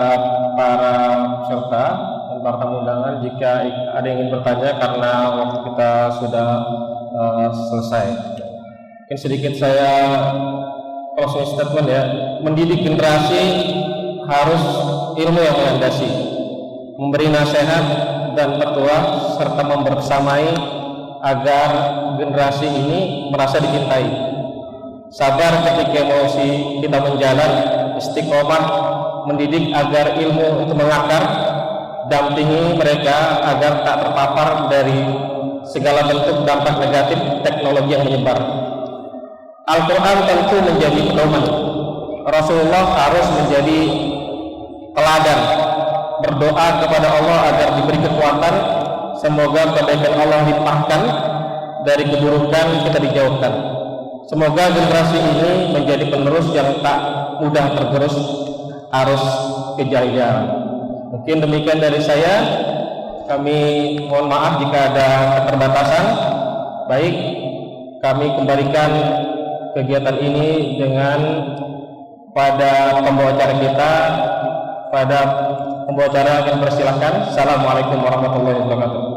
para peserta dan para tamu undangan jika ada yang ingin bertanya karena waktu kita sudah selesai. Mungkin sedikit saya closing statement ya. Mendidik generasi harus ilmu yang melandasi, memberi nasihat dan petua serta membersamai agar generasi ini merasa dicintai. Sabar ketika emosi kita menjalan, istiqomah mendidik agar ilmu itu mengakar, dampingi mereka agar tak terpapar dari segala bentuk dampak negatif teknologi yang menyebar. Al-Quran tentu menjadi pedoman. Rasulullah harus menjadi teladan. Berdoa kepada Allah agar diberi kekuatan, semoga kebaikan Allah limpahkan, dari keburukan kita dijauhkan. Semoga generasi ini menjadi penerus yang tak mudah tergerus arus kejayaan. Mungkin demikian dari saya. Kami mohon maaf jika ada keterbatasan. Baik, kami kembalikan kegiatan ini dengan pada pembawa acara kita. Pada pembawa acara yang persilahkan. Assalamualaikum warahmatullahi wabarakatuh.